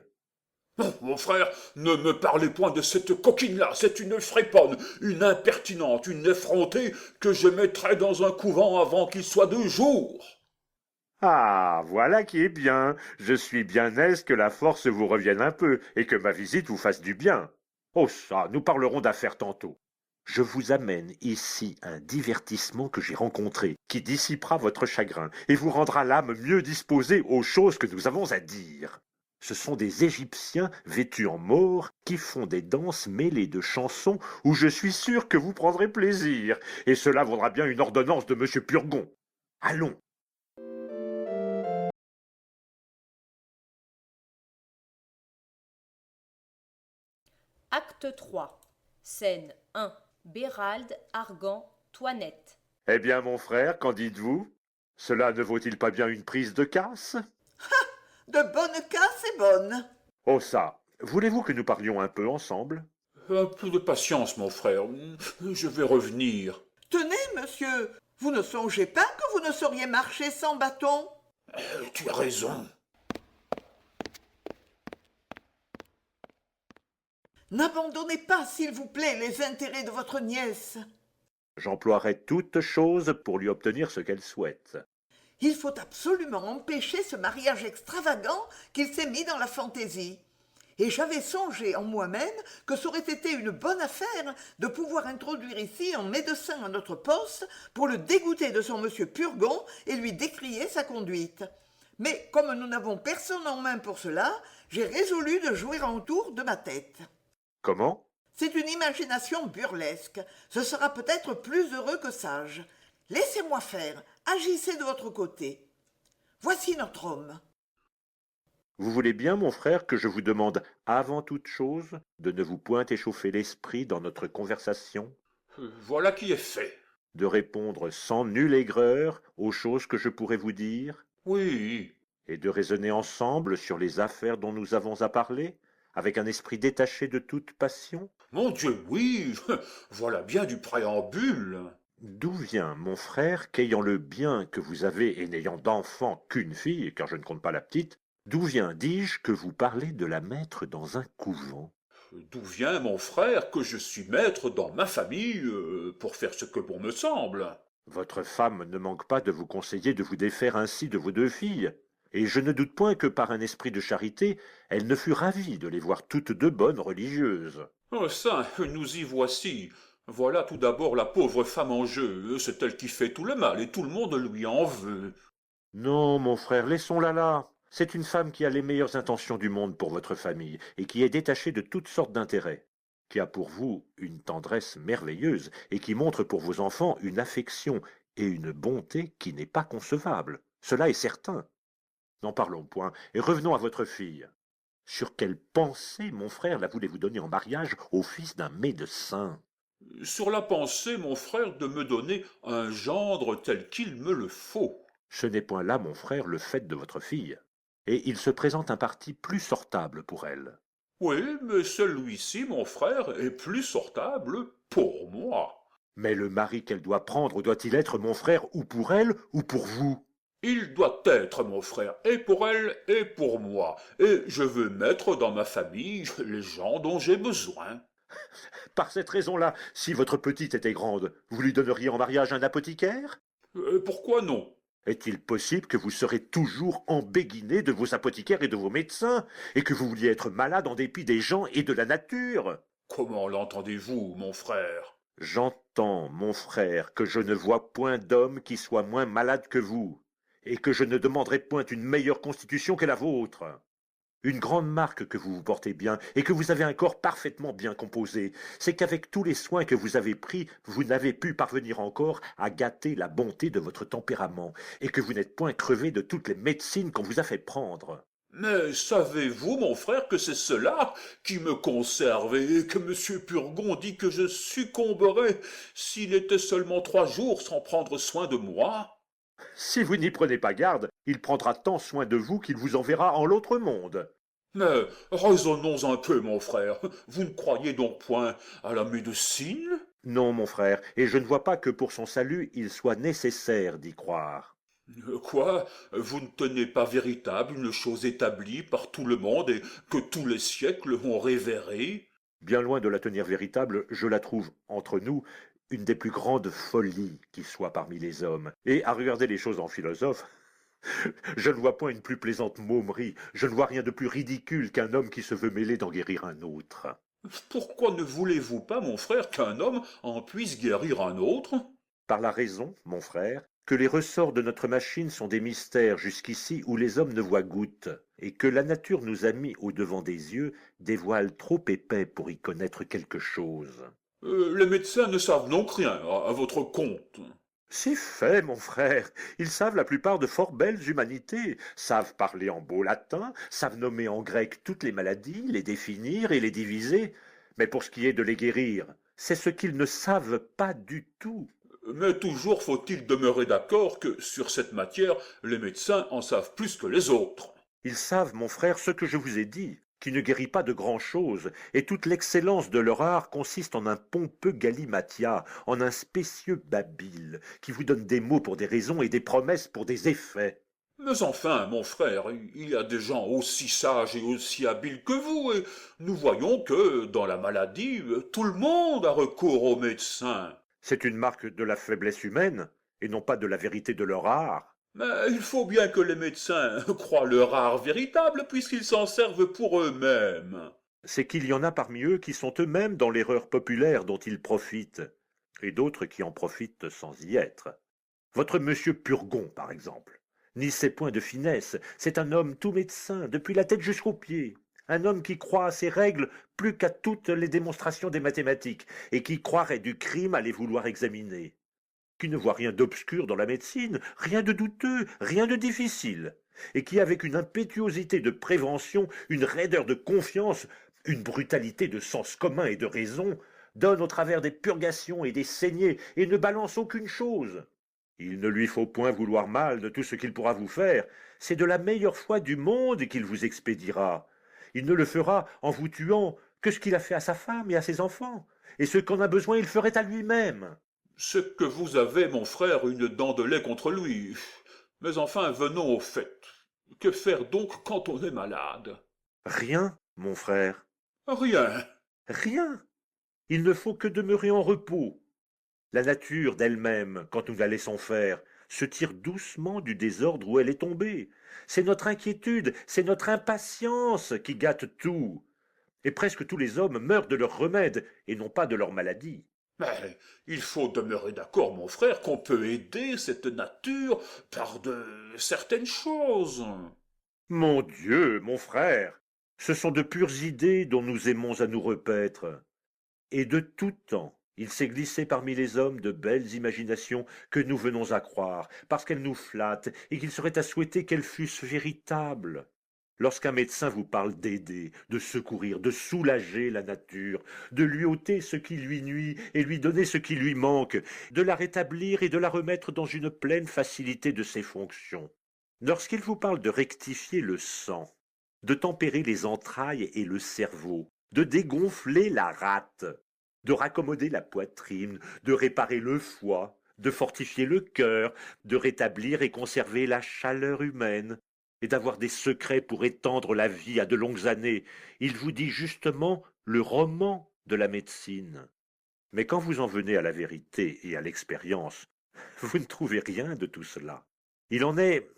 Non, mon frère, ne me parlez point de cette coquine-là, c'est une friponne, une impertinente, une effrontée que je mettrai dans un couvent avant qu'il soit de jour. Ah, voilà qui est bien. Je suis bien aise que la force vous revienne un peu et que ma visite vous fasse du bien. Oh ça, nous parlerons d'affaires tantôt. Je vous amène ici un divertissement que j'ai rencontré, qui dissipera votre chagrin et vous rendra l'âme mieux disposée aux choses que nous avons à dire. Ce sont des Égyptiens vêtus en maure qui font des danses mêlées de chansons où je suis sûr que vous prendrez plaisir, et cela vaudra bien une ordonnance de monsieur Purgon. Allons. Acte 3. Scène 1. Bérald, Argan, Toinette. Eh bien, mon frère, qu'en dites-vous? Cela ne vaut-il pas bien une prise de casse? De bonne casse et bonne. Oh ça, voulez-vous que nous parlions un peu ensemble? Un peu de patience, mon frère, je vais revenir. Tenez, monsieur, vous ne songez pas que vous ne sauriez marcher sans bâton? Tu as raison. N'abandonnez pas, s'il vous plaît, les intérêts de votre nièce. J'emploierai toute chose pour lui obtenir ce qu'elle souhaite. Il faut absolument empêcher ce mariage extravagant qu'il s'est mis dans la fantaisie. Et j'avais songé en moi-même que ça aurait été une bonne affaire de pouvoir introduire ici un médecin à notre poste pour le dégoûter de son monsieur Purgon et lui décrier sa conduite. Mais comme nous n'avons personne en main pour cela, j'ai résolu de jouer un tour de ma tête. Comment? C'est une imagination burlesque. Ce sera peut-être plus heureux que sage. Laissez-moi faire. Agissez de votre côté. Voici notre homme. Vous voulez bien, mon frère, que je vous demande avant toute chose de ne vous point échauffer l'esprit dans notre conversation, Voilà qui est fait. de répondre sans nulle aigreur aux choses que je pourrais vous dire, Oui, et de raisonner ensemble sur les affaires dont nous avons à parler, avec un esprit détaché de toute passion? mon Dieu, oui, voilà bien du préambule. D'où vient, mon frère, qu'ayant le bien que vous avez et n'ayant d'enfant qu'une fille, car je ne compte pas la petite, D'où vient, dis-je, que vous parlez de la mettre dans un couvent? D'où vient, mon frère, que je suis maître dans ma famille pour faire ce que bon me semble? Votre femme ne manque pas de vous conseiller de vous défaire ainsi de vos 2 filles, et je ne doute point que par un esprit de charité, elle ne fût ravie de les voir toutes 2 bonnes religieuses. Oh ça, nous y voici. Voilà tout d'abord la pauvre femme en jeu. C'est elle qui fait tout le mal et tout le monde lui en veut. Non, mon frère, laissons-la là. C'est une femme qui a les meilleures intentions du monde pour votre famille, et qui est détachée de toutes sortes d'intérêts, qui a pour vous une tendresse merveilleuse, et qui montre pour vos enfants une affection et une bonté qui n'est pas concevable. Cela est certain. N'en parlons point, et revenons à votre fille. Sur quelle pensée, mon frère, la voulez-vous donner en mariage au fils d'un médecin? Sur la pensée, mon frère, de me donner un gendre tel qu'il me le faut. Ce n'est point là, mon frère, le fait de votre fille, et il se présente un parti plus sortable pour elle. Oui, mais celui-ci, mon frère, est plus sortable pour moi. Mais le mari qu'elle doit prendre doit-il être, mon frère, ou pour elle, ou pour vous? Il doit être, mon frère, et pour elle, et pour moi, et je veux mettre dans ma famille les gens dont j'ai besoin. Par cette raison-là, si votre petite était grande, vous lui donneriez en mariage un apothicaire? Pourquoi non? Est-il possible que vous serez toujours embéguiné de vos apothicaires et de vos médecins, et que vous vouliez être malade en dépit des gens et de la nature? Comment l'entendez-vous, mon frère? J'entends, mon frère, que je ne vois point d'homme qui soit moins malade que vous, et que je ne demanderai point une meilleure constitution que la vôtre. Une grande marque que vous vous portez bien, et que vous avez un corps parfaitement bien composé, c'est qu'avec tous les soins que vous avez pris, vous n'avez pu parvenir encore à gâter la bonté de votre tempérament, et que vous n'êtes point crevé de toutes les médecines qu'on vous a fait prendre. Mais savez-vous, mon frère, que c'est cela qui me conserve et que M. Purgon dit que je succomberais s'il était seulement 3 jours sans prendre soin de moi? Si vous n'y prenez pas garde, il prendra tant soin de vous qu'il vous enverra en l'autre monde. Mais raisonnons un peu, mon frère. Vous ne croyez donc point à la médecine? Non, mon frère, et je ne vois pas que pour son salut il soit nécessaire d'y croire. Quoi? Vous ne tenez pas véritable une chose établie par tout le monde et que tous les siècles ont révérée? Bien loin de la tenir véritable, je la trouve, entre nous, une des plus grandes folies qui soit parmi les hommes. Et à regarder les choses en philosophe, je ne vois point une plus plaisante momerie, je ne vois rien de plus ridicule qu'un homme qui se veut mêler d'en guérir un autre. Pourquoi ne voulez-vous pas, mon frère, qu'un homme en puisse guérir un autre? Par la raison, mon frère, que les ressorts de notre machine sont des mystères jusqu'ici où les hommes ne voient goutte, et que la nature nous a mis au-devant des yeux des voiles trop épais pour y connaître quelque chose. Les médecins ne savent donc rien à votre compte. C'est fait, mon frère. Ils savent la plupart de fort belles humanités, savent parler en beau latin, savent nommer en grec toutes les maladies, les définir et les diviser. Mais pour ce qui est de les guérir, c'est ce qu'ils ne savent pas du tout. Mais toujours faut-il demeurer d'accord que, sur cette matière, les médecins en savent plus que les autres. Ils savent, mon frère, ce que je vous ai dit, qui ne guérit pas de grand-chose, et toute l'excellence de leur art consiste en un pompeux galimatia, en un spécieux babil, qui vous donne des mots pour des raisons et des promesses pour des effets. Mais enfin, mon frère, il y a des gens aussi sages et aussi habiles que vous, et nous voyons que, dans la maladie, tout le monde a recours aux médecins. C'est une marque de la faiblesse humaine, et non pas de la vérité de leur art. Mais il faut bien que les médecins croient leur art véritable, puisqu'ils s'en servent pour eux-mêmes. C'est qu'il y en a parmi eux qui sont eux-mêmes dans l'erreur populaire dont ils profitent, et d'autres qui en profitent sans y être. Votre monsieur Purgon, par exemple, n'y sait point de finesse, c'est un homme tout médecin, depuis la tête jusqu'aux pieds. Un homme qui croit à ces règles plus qu'à toutes les démonstrations des mathématiques, et qui croirait du crime à les vouloir examiner. Qui ne voit rien d'obscur dans la médecine, rien de douteux, rien de difficile, et qui, avec une impétuosité de prévention, une raideur de confiance, une brutalité de sens commun et de raison, donne au travers des purgations et des saignées, et ne balance aucune chose. Il ne lui faut point vouloir mal de tout ce qu'il pourra vous faire, c'est de la meilleure foi du monde qu'il vous expédiera. Il ne le fera en vous tuant que ce qu'il a fait à sa femme et à ses enfants, et ce qu'en a besoin il ferait à lui-même. C'est que vous avez, mon frère, une dent de lait contre lui. Mais enfin, venons au fait. Que faire donc quand on est malade? Rien, mon frère, Rien. rien. Il ne faut que demeurer en repos. La nature d'elle-même, quand nous la laissons faire, se tire doucement du désordre où elle est tombée. C'est notre inquiétude, c'est notre impatience qui gâte tout. Et presque tous les hommes meurent de leur remède et non pas de leur maladie. Mais il faut demeurer d'accord, mon frère, qu'on peut aider cette nature par de certaines choses. Mon Dieu, mon frère, ce sont de pures idées dont nous aimons à nous repaître. Et de tout temps, il s'est glissé parmi les hommes de belles imaginations que nous venons à croire, parce qu'elles nous flattent et qu'il serait à souhaiter qu'elles fussent véritables. Lorsqu'un médecin vous parle d'aider, de secourir, de soulager la nature, de lui ôter ce qui lui nuit et lui donner ce qui lui manque, de la rétablir et de la remettre dans une pleine facilité de ses fonctions, lorsqu'il vous parle de rectifier le sang, de tempérer les entrailles et le cerveau, de dégonfler la rate, de raccommoder la poitrine, de réparer le foie, de fortifier le cœur, de rétablir et conserver la chaleur humaine, et d'avoir des secrets pour étendre la vie à de longues années, il vous dit justement le roman de la médecine. Mais quand vous en venez à la vérité et à l'expérience, vous ne trouvez rien de tout cela. Il en est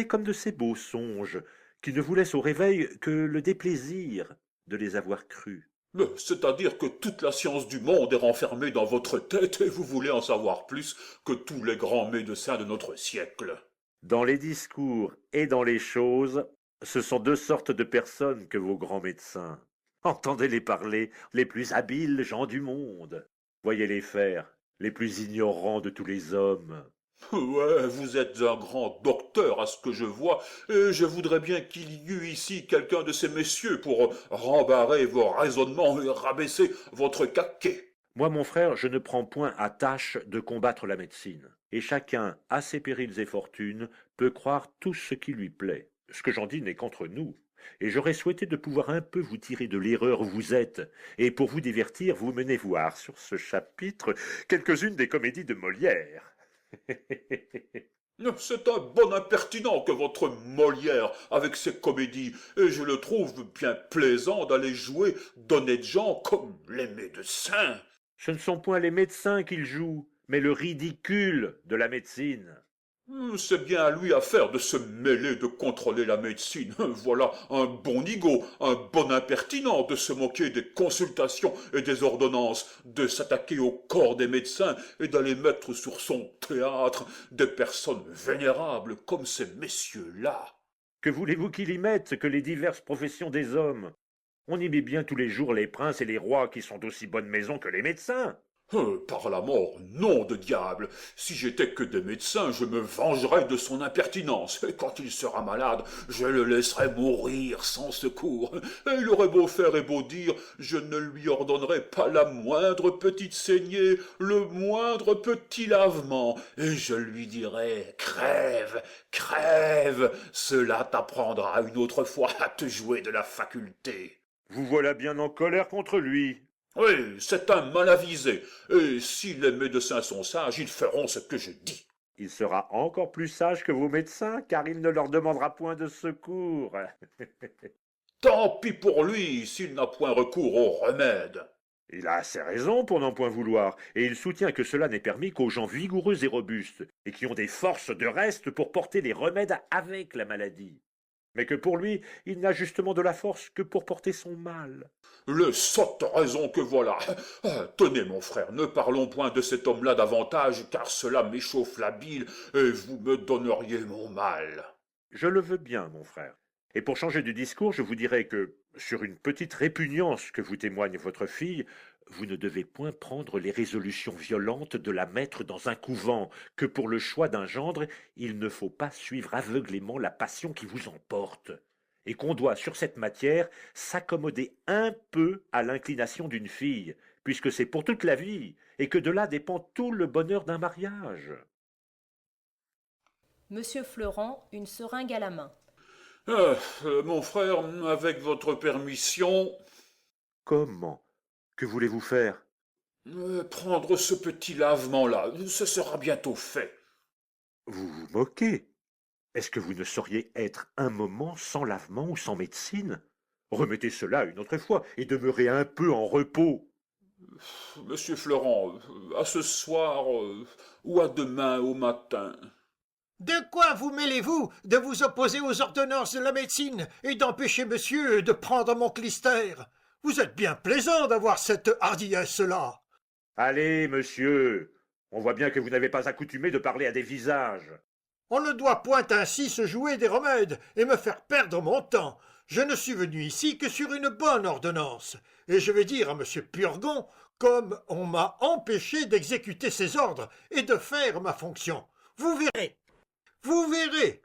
comme de ces beaux songes qui ne vous laissent au réveil que le déplaisir de les avoir crus. C'est-à-dire que toute la science du monde est renfermée dans votre tête et vous voulez en savoir plus que tous les grands médecins de notre siècle. Dans les discours et dans les choses, ce sont deux sortes de personnes que vos grands médecins. Entendez-les parler, les plus habiles gens du monde. Voyez-les faire, les plus ignorants de tous les hommes. Ouais, vous êtes un grand docteur à ce que je vois, et je voudrais bien qu'il y eût ici quelqu'un de ces messieurs pour rembarrer vos raisonnements et rabaisser votre caquet. Moi, mon frère, je ne prends point à tâche de combattre la médecine, et chacun, à ses périls et fortunes, peut croire tout ce qui lui plaît. Ce que j'en dis n'est qu'entre nous, et j'aurais souhaité de pouvoir un peu vous tirer de l'erreur où vous êtes, et pour vous divertir, vous menez voir sur ce chapitre quelques-unes des comédies de Molière. C'est un bon impertinent que votre Molière avec ses comédies, et je le trouve bien plaisant d'aller jouer d'honnêtes gens comme les médecins. Ce ne sont point les médecins qu'il joue, mais le ridicule de la médecine. C'est bien à lui à faire de se mêler de contrôler la médecine. Voilà un bon nigaud, un bon impertinent de se moquer des consultations et des ordonnances, de s'attaquer au corps des médecins et d'aller mettre sur son théâtre des personnes vénérables comme ces messieurs-là. Que voulez-vous qu'il y mette que les diverses professions des hommes? On y met bien tous les jours les princes et les rois qui sont d'aussi bonne maison que les médecins. Par la mort, nom de diable! Si j'étais que des médecins, je me vengerais de son impertinence, et quand il sera malade, je le laisserai mourir sans secours. Et il aurait beau faire et beau dire, je ne lui ordonnerai pas la moindre petite saignée, le moindre petit lavement, et je lui dirai, crève, crève, cela t'apprendra une autre fois à te jouer de la faculté. Vous voilà bien en colère contre lui. Oui, c'est un mal avisé, et si les médecins sont sages, ils feront ce que je dis. Il sera encore plus sage que vos médecins, car il ne leur demandera point de secours. Tant pis pour lui, s'il n'a point recours au remède. Il a assez raison pour n'en point vouloir, et il soutient que cela n'est permis qu'aux gens vigoureux et robustes, et qui ont des forces de reste pour porter les remèdes avec la maladie. Mais que pour lui, il n'a justement de la force que pour porter son mal. Le sotte raison que voilà. Tenez, mon frère, ne parlons point de cet homme-là davantage, car cela m'échauffe la bile, et vous me donneriez mon mal. Je le veux bien, mon frère. Et pour changer de discours, je vous dirais que, sur une petite répugnance que vous témoigne votre fille, vous ne devez point prendre les résolutions violentes de la mettre dans un couvent, que pour le choix d'un gendre, il ne faut pas suivre aveuglément la passion qui vous emporte, et qu'on doit, sur cette matière, s'accommoder un peu à l'inclination d'une fille, puisque c'est pour toute la vie, et que de là dépend tout le bonheur d'un mariage. Monsieur Fleurant, une seringue à la main. Mon frère, avec votre permission... Comment? Que voulez-vous faire? Prendre ce petit lavement-là, ce sera bientôt fait. Vous vous moquez. Est-ce que vous ne sauriez être un moment sans lavement ou sans médecine? Remettez cela une autre fois et demeurez un peu en repos. Monsieur Florent, à ce soir ou à demain au matin. De quoi vous mêlez-vous de vous opposer aux ordonnances de la médecine et d'empêcher monsieur de prendre mon clistère? Vous êtes bien plaisant d'avoir cette hardiesse-là. Allez, monsieur, on voit bien que vous n'avez pas accoutumé de parler à des visages. On ne doit point ainsi se jouer des remèdes et me faire perdre mon temps. Je ne suis venu ici que sur une bonne ordonnance, et je vais dire à monsieur Purgon comme on m'a empêché d'exécuter ses ordres et de faire ma fonction. Vous verrez. Vous verrez.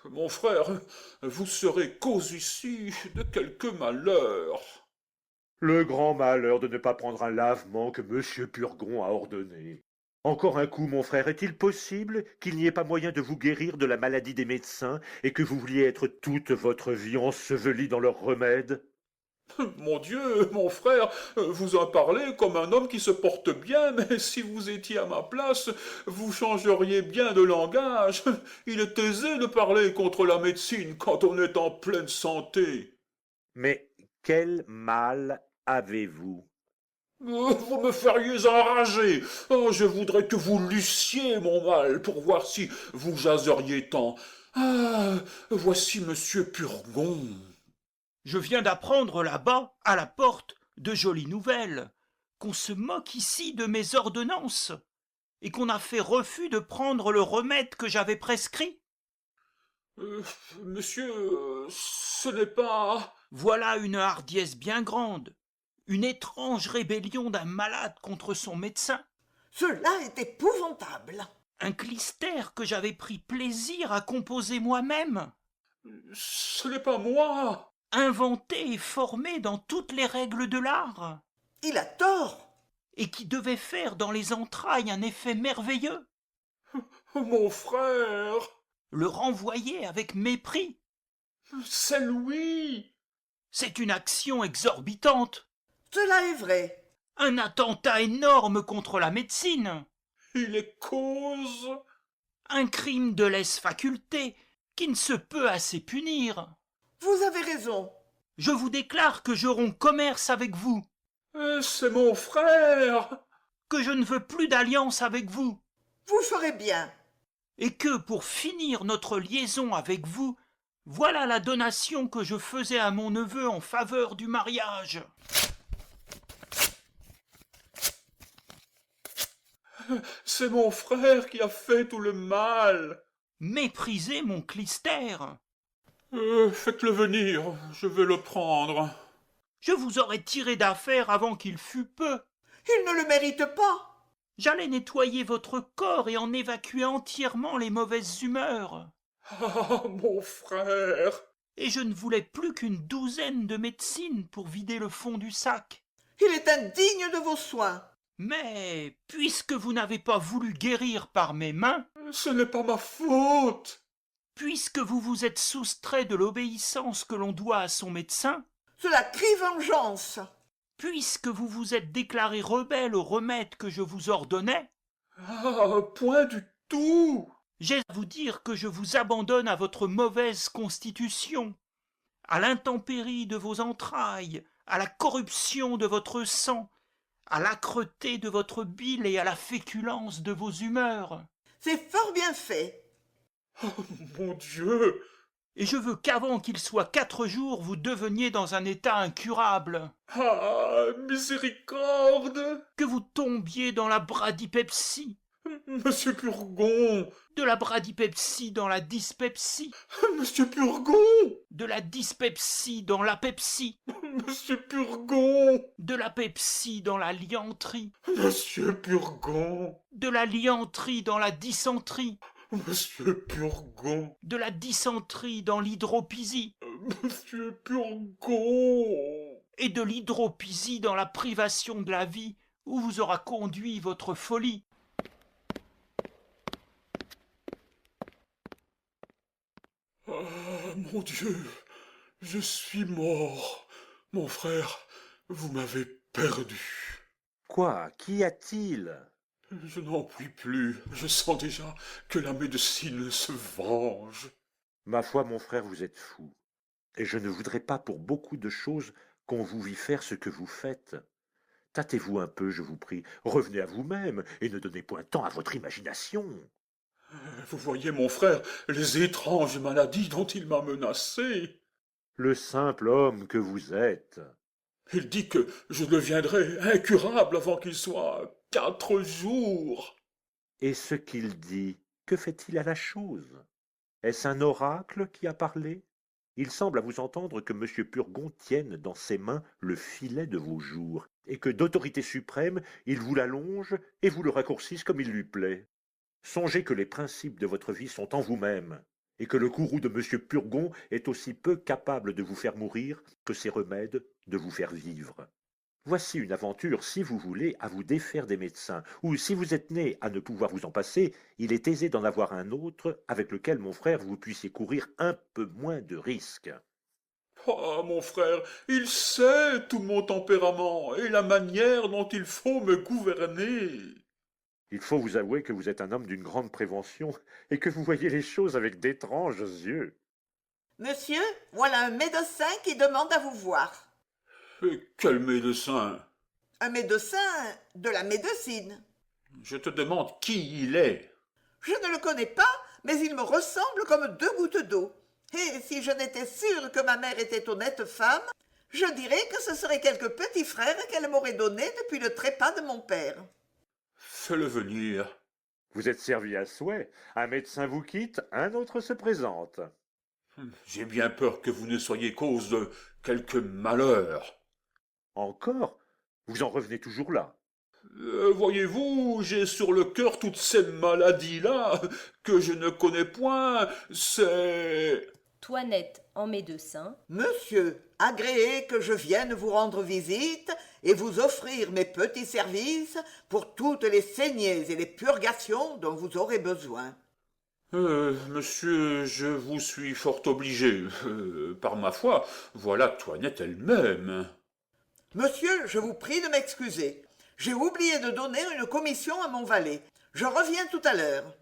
Mon frère, vous serez cause ici de quelque malheur. Le grand malheur de ne pas prendre un lavement que monsieur Purgon a ordonné. Encore un coup, mon frère, est-il possible qu'il n'y ait pas moyen de vous guérir de la maladie des médecins et que vous vouliez être toute votre vie ensevelie dans leurs remèdes? Mon Dieu, mon frère, vous en parlez comme un homme qui se porte bien, mais si vous étiez à ma place, vous changeriez bien de langage. Il est aisé de parler contre la médecine quand on est en pleine santé. Mais quel mal avez-vous? Vous me feriez enrager. Oh, je voudrais que vous lussiez mon mal pour voir si vous jaseriez tant. Ah, voici monsieur Purgon. Je viens d'apprendre là-bas, à la porte, de jolies nouvelles, qu'on se moque ici de mes ordonnances, et qu'on a fait refus de prendre le remède que j'avais prescrit. Monsieur, ce n'est pas... Voilà une hardiesse bien grande, une étrange rébellion d'un malade contre son médecin. Cela est épouvantable. Un clistère que j'avais pris plaisir à composer moi-même. Ce n'est pas moi. Inventé et formé dans toutes les règles de l'art. Il a tort. Et qui devait faire dans les entrailles un effet merveilleux. Mon frère. Le renvoyer avec mépris. C'est Louis. C'est une action exorbitante. Cela est vrai. Un attentat énorme contre la médecine. Il est cause. Un crime de lèse-faculté qui ne se peut assez punir. Vous avez raison. Je vous déclare que je romps commerce avec vous. C'est mon frère. Que je ne veux plus d'alliance avec vous. Vous ferez bien. Et que, pour finir notre liaison avec vous, voilà la donation que je faisais à mon neveu en faveur du mariage. C'est mon frère qui a fait tout le mal. Méprisez mon clistère. Faites-le venir, je vais le prendre. Je vous aurais tiré d'affaire avant qu'il fût peu. Il ne le mérite pas. J'allais nettoyer votre corps et en évacuer entièrement les mauvaises humeurs. Ah, mon frère. Et je ne voulais plus qu'une douzaine de médecines pour vider le fond du sac. Il est indigne de vos soins. Mais, puisque vous n'avez pas voulu guérir par mes mains... Ce n'est pas ma faute. Puisque vous vous êtes soustrait de l'obéissance que l'on doit à son médecin... Cela crie vengeance. Puisque vous vous êtes déclaré rebelle au remède que je vous ordonnais... Ah, point du tout. J'ai à vous dire que je vous abandonne à votre mauvaise constitution, à l'intempérie de vos entrailles, à la corruption de votre sang, à l'âcreté de votre bile et à la féculence de vos humeurs. C'est fort bien fait. Oh, mon Dieu. Et je veux qu'avant qu'il soit 4 jours, vous deveniez dans un état incurable. Ah, miséricorde. Que vous tombiez dans la bradypepsie. Monsieur Purgon. De la bradypepsie dans la dyspepsie. Monsieur Purgon. De la dyspepsie dans l'apepsie. Monsieur Purgon. De la pepsie dans la liantrie. Monsieur Purgon. De la liantrie dans la dysenterie. Monsieur Purgon. De la dysenterie dans l'hydropisie. Monsieur Purgon. Et de l'hydropisie dans la privation de la vie où vous aura conduit votre folie. Ah, mon Dieu, je suis mort. Mon frère, vous m'avez perdu. Quoi? Qu'y a-t-il? Je n'en puis plus. Je sens déjà que la médecine se venge. Ma foi, mon frère, vous êtes fou. Et je ne voudrais pas pour beaucoup de choses qu'on vous vît faire ce que vous faites. Tâtez-vous un peu, je vous prie. Revenez à vous-même et ne donnez point tant à votre imagination. Vous voyez, mon frère, les étranges maladies dont il m'a menacé. Le simple homme que vous êtes. Il dit que je deviendrai incurable avant qu'il soit 4 jours. Et ce qu'il dit, que fait-il à la chose? Est-ce un oracle qui a parlé? Il semble à vous entendre que M. Purgon tienne dans ses mains le filet de vos jours, et que d'autorité suprême, il vous l'allonge et vous le raccourcisse comme il lui plaît. Songez que les principes de votre vie sont en vous-même, et que le courroux de M. Purgon est aussi peu capable de vous faire mourir que ses remèdes de vous faire vivre. Voici une aventure, si vous voulez, à vous défaire des médecins, ou si vous êtes né à ne pouvoir vous en passer, il est aisé d'en avoir un autre avec lequel, mon frère, vous puissiez courir un peu moins de risques. Ah, mon frère, il sait tout mon tempérament et la manière dont il faut me gouverner. Il faut vous avouer que vous êtes un homme d'une grande prévention et que vous voyez les choses avec d'étranges yeux. Monsieur, voilà un médecin qui demande à vous voir. Quel médecin? Un médecin de la médecine. Je te demande qui il est. Je ne le connais pas, mais il me ressemble comme 2 gouttes d'eau. Et si je n'étais sûre que ma mère était honnête femme, je dirais que ce serait quelque petit frère qu'elle m'aurait donné depuis le trépas de mon père. Fais-le venir. Vous êtes servi à souhait. Un médecin vous quitte, un autre se présente. J'ai bien peur que vous ne soyez cause de quelque malheur. Encore? Vous en revenez toujours là? Voyez-vous, j'ai sur le cœur toutes ces maladies-là que je ne connais point. C'est... Toinette en médecin. Monsieur, agréez que je vienne vous rendre visite et vous offrir mes petits services pour toutes les saignées et les purgations dont vous aurez besoin. Monsieur, je vous suis fort obligé. Par ma foi, voilà Toinette elle-même. Monsieur, je vous prie de m'excuser. J'ai oublié de donner une commission à mon valet. Je reviens tout à l'heure.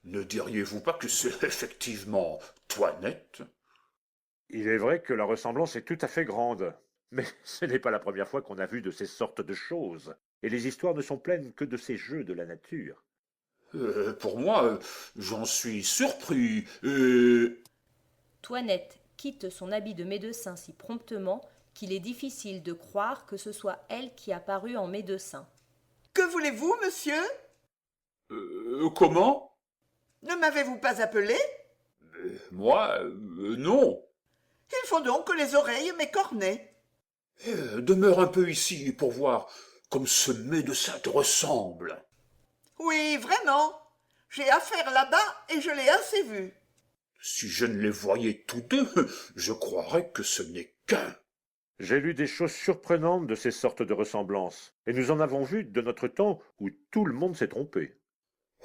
Ne diriez-vous pas que c'est effectivement Toinette? Il est vrai que la ressemblance est tout à fait grande. Mais ce n'est pas la première fois qu'on a vu de ces sortes de choses. Et les histoires ne sont pleines que de ces jeux de la nature. Pour moi, j'en suis surpris. Toinette quitte son habit de médecin si promptement qu'il est difficile de croire que ce soit elle qui a paru en médecin. Que voulez-vous, monsieur? Comment? Ne m'avez-vous pas appelé? Moi, non. Il faut donc que les oreilles m'écornaient. Demeure un peu ici pour voir comme ce médecin te ressemble. Oui, vraiment. J'ai affaire là-bas et je l'ai assez vu. Si je ne les voyais tous deux, je croirais que ce n'est qu'un. J'ai lu des choses surprenantes de ces sortes de ressemblances, et nous en avons vu de notre temps où tout le monde s'est trompé.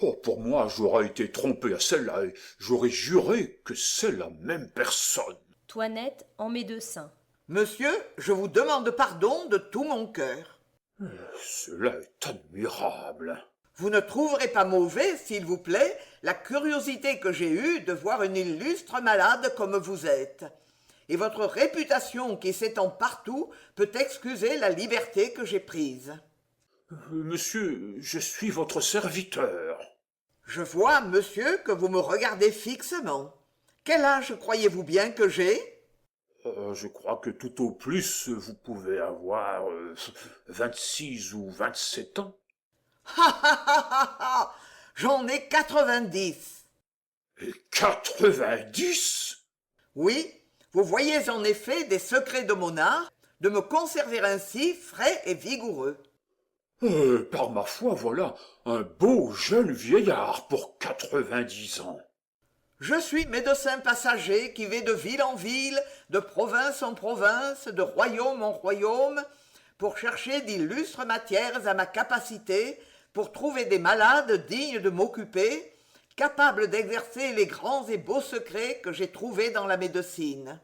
Oh, pour moi, j'aurais été trompé à celle-là et j'aurais juré que c'est la même personne. Toinette en médecin. Monsieur, je vous demande pardon de tout mon cœur. Cela est admirable. Vous ne trouverez pas mauvais, s'il vous plaît, la curiosité que j'ai eue de voir une illustre malade comme vous êtes. Et votre réputation qui s'étend partout peut excuser la liberté que j'ai prise. Monsieur, je suis votre serviteur. Je vois, monsieur, que vous me regardez fixement. Quel âge croyez-vous bien que j'ai? Je crois que tout au plus, vous pouvez avoir 26 ou 27 ans. J'en ai 90. Et 90? Oui, vous voyez en effet des secrets de mon art, de me conserver ainsi frais et vigoureux. Par ma foi, voilà un beau jeune vieillard pour 90 ans. Je suis médecin passager qui vais de ville en ville, de province en province, de royaume en royaume, pour chercher d'illustres matières à ma capacité, pour trouver des malades dignes de m'occuper, capables d'exercer les grands et beaux secrets que j'ai trouvés dans la médecine.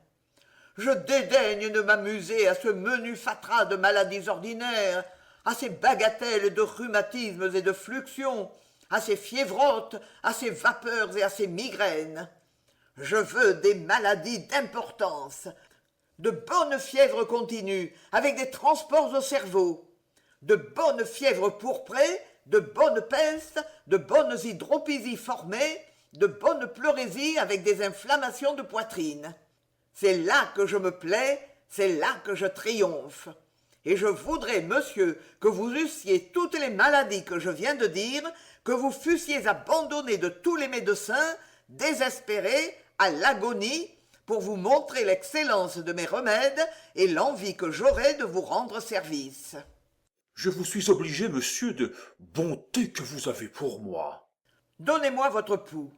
Je dédaigne de m'amuser à ce menu fatras de maladies ordinaires. à ces bagatelles de rhumatismes et de fluxions, à ces fiévrottes, à ces vapeurs et à ces migraines. Je veux des maladies d'importance, de bonnes fièvres continues, avec des transports au cerveau, de bonnes fièvres pourprées, de bonnes pestes, de bonnes hydropisies formées, de bonnes pleurésies avec des inflammations de poitrine. C'est là que je me plais, c'est là que je triomphe. Et je voudrais, monsieur, que vous eussiez toutes les maladies que je viens de dire, que vous fussiez abandonné de tous les médecins, désespérés, à l'agonie, pour vous montrer l'excellence de mes remèdes et l'envie que j'aurais de vous rendre service. Je vous suis obligé, monsieur, de bonté que vous avez pour moi. Donnez-moi votre pouls.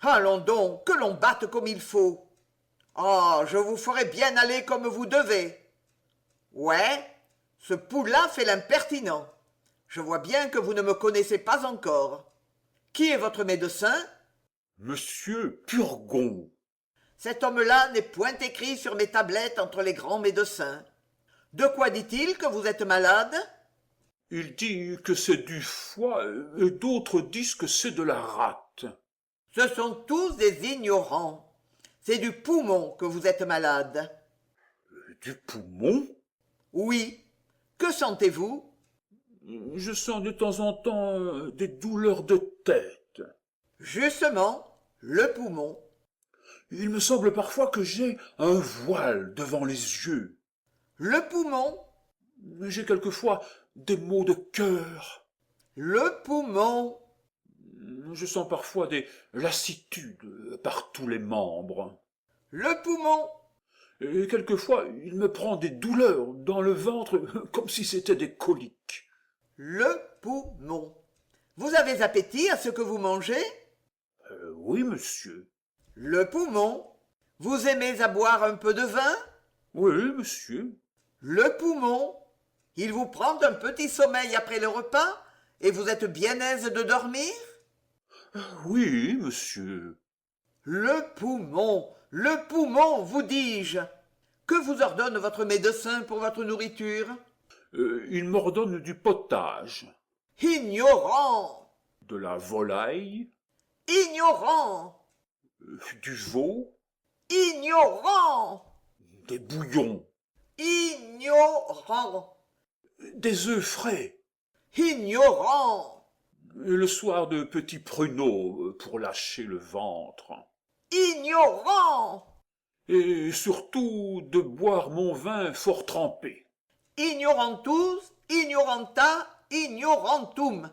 Allons donc, que l'on batte comme il faut. Ah, je vous ferai bien aller comme vous devez. Ouais, ce pouls-là fait l'impertinent. Je vois bien que vous ne me connaissez pas encore. Qui est votre médecin? Monsieur Purgon. Cet homme-là n'est point écrit sur mes tablettes entre les grands médecins. De quoi dit-il que vous êtes malade? Il dit que c'est du foie, et d'autres disent que c'est de la rate. Ce sont tous des ignorants. C'est du poumon que vous êtes malade. Du poumon? Oui. Que sentez-vous? Je sens de temps en temps des douleurs de tête. Justement, le poumon. Il me semble parfois que j'ai un voile devant les yeux. Le poumon. J'ai quelquefois des maux de cœur. Le poumon. Je sens parfois des lassitudes par tous les membres. Le poumon. Et quelquefois, il me prend des douleurs dans le ventre comme si c'était des coliques. Le poumon. Vous avez appétit à ce que vous mangez? Oui, monsieur. Le poumon. Vous aimez à boire un peu de vin? Oui, monsieur. Le poumon. Il vous prend un petit sommeil après le repas et vous êtes bien aise de dormir? Oui, monsieur. Le poumon, vous dis-je. Que vous ordonne votre médecin pour votre nourriture? Il m'ordonne du potage. Ignorant! De la volaille. Ignorant! Du veau. Ignorant! Des bouillons. Ignorant! Des œufs frais. Ignorant! Et le soir de petits pruneaux pour lâcher le ventre. Ignorant! Et surtout de boire mon vin fort trempé. Ignorantus, ignoranta, ignorantum.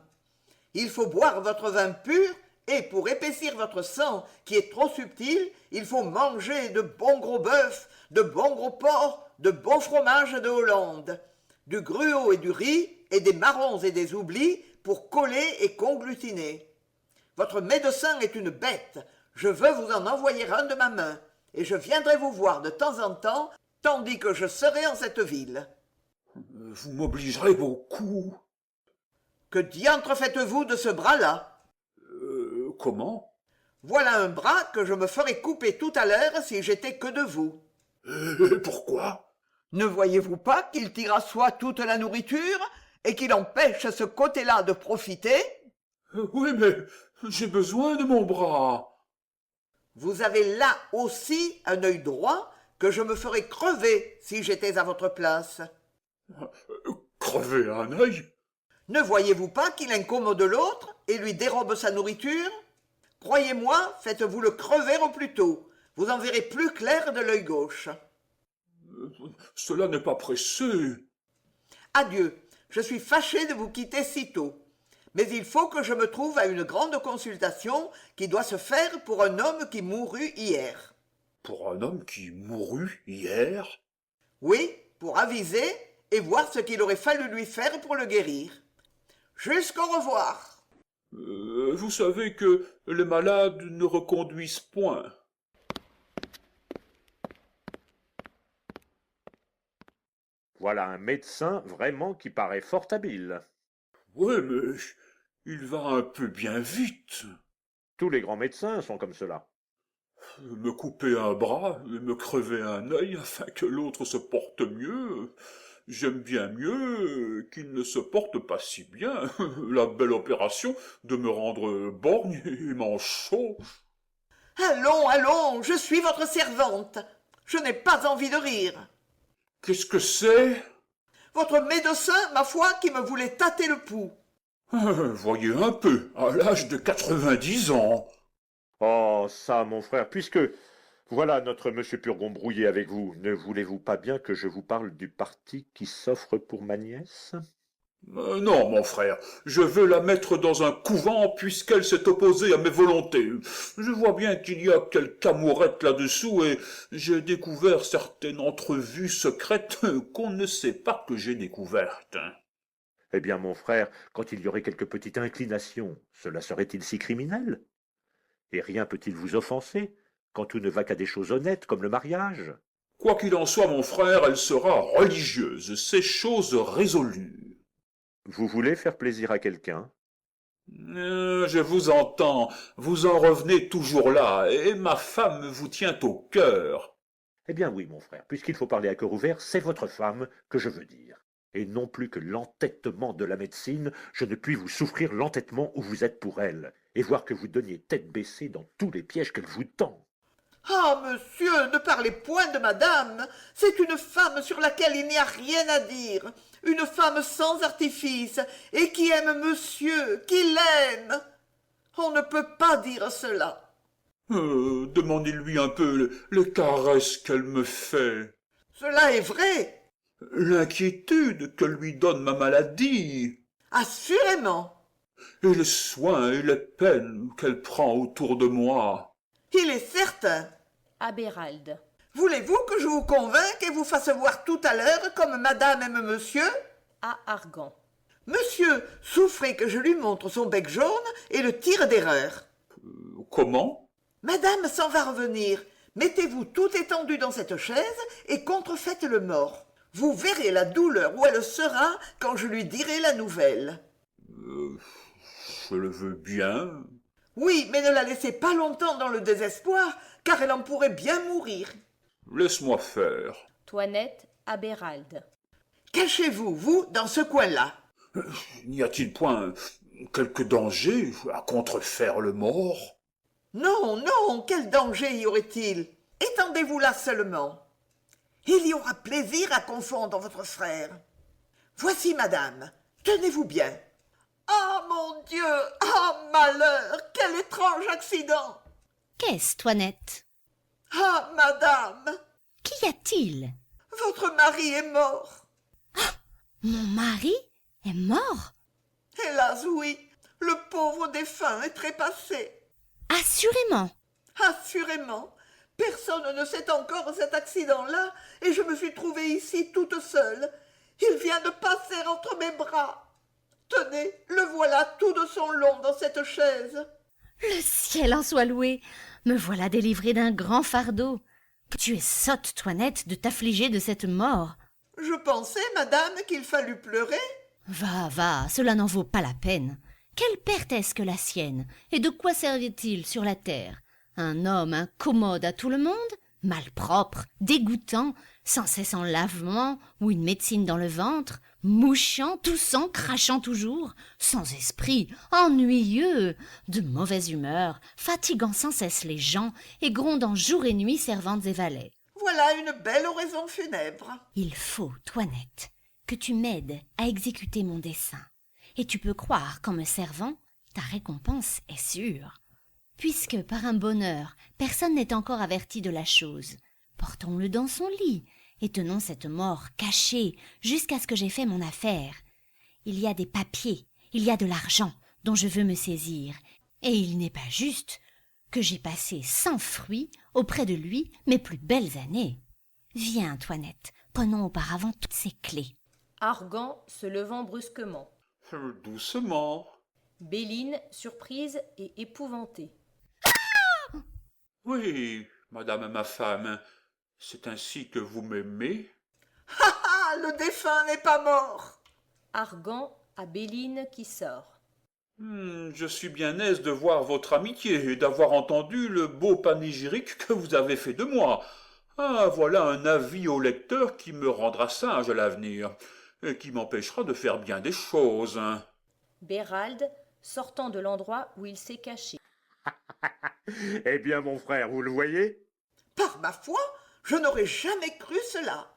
Il faut boire votre vin pur, et pour épaissir votre sang qui est trop subtil, il faut manger de bons gros bœufs, de bons gros porcs, de bons fromages de Hollande, du gruau et du riz, et des marrons et des oublis pour coller et conglutiner. Votre médecin est une bête. Je veux vous en envoyer un de ma main, et je viendrai vous voir de temps en temps, tandis que je serai en cette ville. Vous m'obligerez beaucoup. Que diantre faites-vous de ce bras-là? Comment? Voilà un bras que je me ferais couper tout à l'heure si j'étais que de vous. Pourquoi? Ne voyez-vous pas qu'il tire à soi toute la nourriture et qu'il empêche ce côté-là de profiter? Oui, mais j'ai besoin de mon bras. Vous avez là aussi un œil droit que je me ferais crever si j'étais à votre place. Crever un œil? Ne voyez-vous pas qu'il incommode l'autre et lui dérobe sa nourriture? Croyez-moi, faites-vous le crever au plus tôt. Vous en verrez plus clair de l'œil gauche. Cela n'est pas pressé. Adieu, je suis fâché de vous quitter si tôt. Mais il faut que je me trouve à une grande consultation qui doit se faire pour un homme qui mourut hier. Pour un homme qui mourut hier? Oui, pour aviser et voir ce qu'il aurait fallu lui faire pour le guérir. Jusqu'au revoir. Vous savez que les malades ne reconduisent point. Voilà un médecin vraiment qui paraît fort habile. Oui, mais il va un peu bien vite. Tous les grands médecins sont comme cela. Me couper un bras et me crever un œil afin que l'autre se porte mieux, J'aime bien mieux qu'il ne se porte pas si bien. La belle opération de me rendre borgne et manchot. Allons, allons, je suis votre servante. Je n'ai pas envie de rire. Qu'est-ce que c'est? Votre médecin, ma foi, qui me voulait tâter le pouls. Voyez un peu, à l'âge de 90 ans. Oh, ça, mon frère, puisque voilà notre monsieur Purgon brouillé avec vous, ne voulez-vous pas bien que je vous parle du parti qui s'offre pour ma nièce? Non, mon frère, je veux la mettre dans un couvent puisqu'elle s'est opposée à mes volontés. Je vois bien qu'il y a quelque amourette là-dessous et j'ai découvert certaines entrevues secrètes qu'on ne sait pas que j'ai découvertes. Eh bien, mon frère, quand il y aurait quelque petite inclination, cela serait-il si criminel? Et rien peut-il vous offenser, quand tout ne va qu'à des choses honnêtes comme le mariage? Quoi qu'il en soit, mon frère, elle sera religieuse, c'est chose résolue. Vous voulez faire plaisir à quelqu'un? Je vous entends, vous en revenez toujours là, et ma femme vous tient au cœur. Eh bien oui, mon frère, puisqu'il faut parler à cœur ouvert, c'est votre femme que je veux dire. Et non plus que l'entêtement de la médecine, je ne puis vous souffrir l'entêtement où vous êtes pour elle, et voir que vous donniez tête baissée dans tous les pièges qu'elle vous tend. Ah, monsieur, ne parlez point de madame. C'est une femme sur laquelle il n'y a rien à dire. Une femme sans artifice, et qui aime monsieur, qui l'aime. On ne peut pas dire cela. Demandez-lui un peu les caresses qu'elle me fait. Cela est vrai. L'inquiétude que lui donne ma maladie. Assurément. Et les soins et les peines qu'elle prend autour de moi. Il est certain. À Béralde. Voulez-vous que je vous convainque et vous fasse voir tout à l'heure comme madame aime monsieur? À Argan. Monsieur souffrait que je lui montre son bec jaune et le tire d'erreur. Comment? Madame s'en va revenir. Mettez-vous tout étendu dans cette chaise et contrefaites le mort. Vous verrez la douleur où elle sera quand je lui dirai la nouvelle. Je le veux bien. Oui, mais ne la laissez pas longtemps dans le désespoir, car elle en pourrait bien mourir. Laisse-moi faire. Toinette à Béralde. Cachez-vous, vous, dans ce coin-là. N'y a-t-il point quelque danger à contrefaire le mort? Non, non, quel danger y aurait-il? Étendez-vous là seulement. Il y aura plaisir à confondre votre frère. Voici, madame, tenez-vous bien. Ah, mon Dieu! Ah, malheur! Quel étrange accident! Qu'est-ce, Toinette? Ah, madame! Qu'y a-t-il? Votre mari est mort. Ah, mon mari est mort? Hélas, oui. Le pauvre défunt est trépassé. Assurément. Assurément. Personne ne sait encore cet accident-là, et je me suis trouvée ici toute seule. Il vient de passer entre mes bras. Tenez, le voilà tout de son long dans cette chaise. Le ciel en soit loué. Me voilà délivrée d'un grand fardeau. Tu es sotte, Toinette, de t'affliger de cette mort. Je pensais, madame, qu'il fallut pleurer. Va, va, cela n'en vaut pas la peine. Quelle perte est-ce que la sienne? Et de quoi servit-il sur la terre? Un homme incommode à tout le monde? Malpropre, dégoûtant, sans cesse en lavement, ou une médecine dans le ventre, mouchant, toussant, crachant toujours, sans esprit, ennuyeux, de mauvaise humeur, fatiguant sans cesse les gens, et grondant jour et nuit servantes et valets. Voilà une belle oraison funèbre. Il faut, Toinette, que tu m'aides à exécuter mon dessein, et tu peux croire qu'en me servant, ta récompense est sûre. Puisque, par un bonheur, personne n'est encore averti de la chose, portons-le dans son lit, et tenons cette mort cachée jusqu'à ce que j'aie fait mon affaire. Il y a des papiers, il y a de l'argent dont je veux me saisir, et il n'est pas juste que j'ai passé sans fruit auprès de lui mes plus belles années. Viens, Toinette, prenons auparavant toutes ces clés. Argan se levant brusquement. Doucement. Béline, surprise et épouvantée. Oui, madame ma femme, c'est ainsi que vous m'aimez? Ah ah, le défunt n'est pas mort. Argan à Béline qui sort. Je suis bien aise de voir votre amitié et d'avoir entendu le beau panégyrique que vous avez fait de moi. Ah, voilà un avis au lecteur qui me rendra sage à l'avenir, et qui m'empêchera de faire bien des choses. Bérald, sortant de l'endroit où il s'est caché. Eh bien, mon frère, vous le voyez? Par ma foi, je n'aurais jamais cru cela.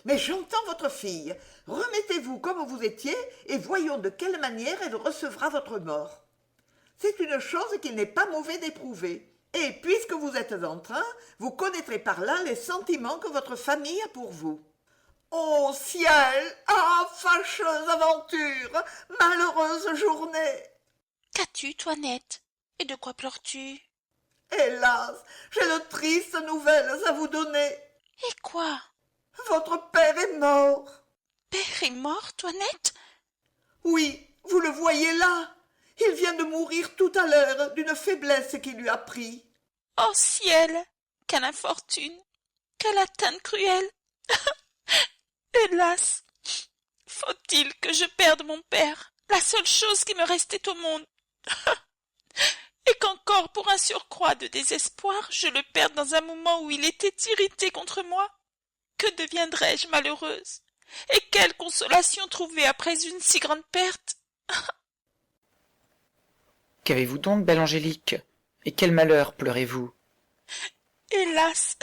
Mais j'entends votre fille. Remettez-vous comme vous étiez et voyons de quelle manière elle recevra votre mort. C'est une chose qu'il n'est pas mauvais d'éprouver. Et puisque vous êtes en train, vous connaîtrez par là les sentiments que votre famille a pour vous. Ô ciel! Ah, fâcheuse aventure! Malheureuse journée! Qu'as-tu, Toinette? Et de quoi pleures-tu? Hélas, j'ai de tristes nouvelles à vous donner. Et quoi? Votre père est mort. Père est mort, Toinette? Oui, vous le voyez là. Il vient de mourir tout à l'heure d'une faiblesse qui lui a pris. Oh ciel! Quelle infortune! Quelle atteinte cruelle! Hélas! Faut-il que je perde mon père, la seule chose qui me restait au monde? Et qu'encore pour un surcroît de désespoir, je le perde dans un moment où il était irrité contre moi? Que deviendrais-je malheureuse? Et quelle consolation trouver après une si grande perte? Qu'avez-vous donc, belle Angélique? Et quel malheur pleurez-vous? Hélas!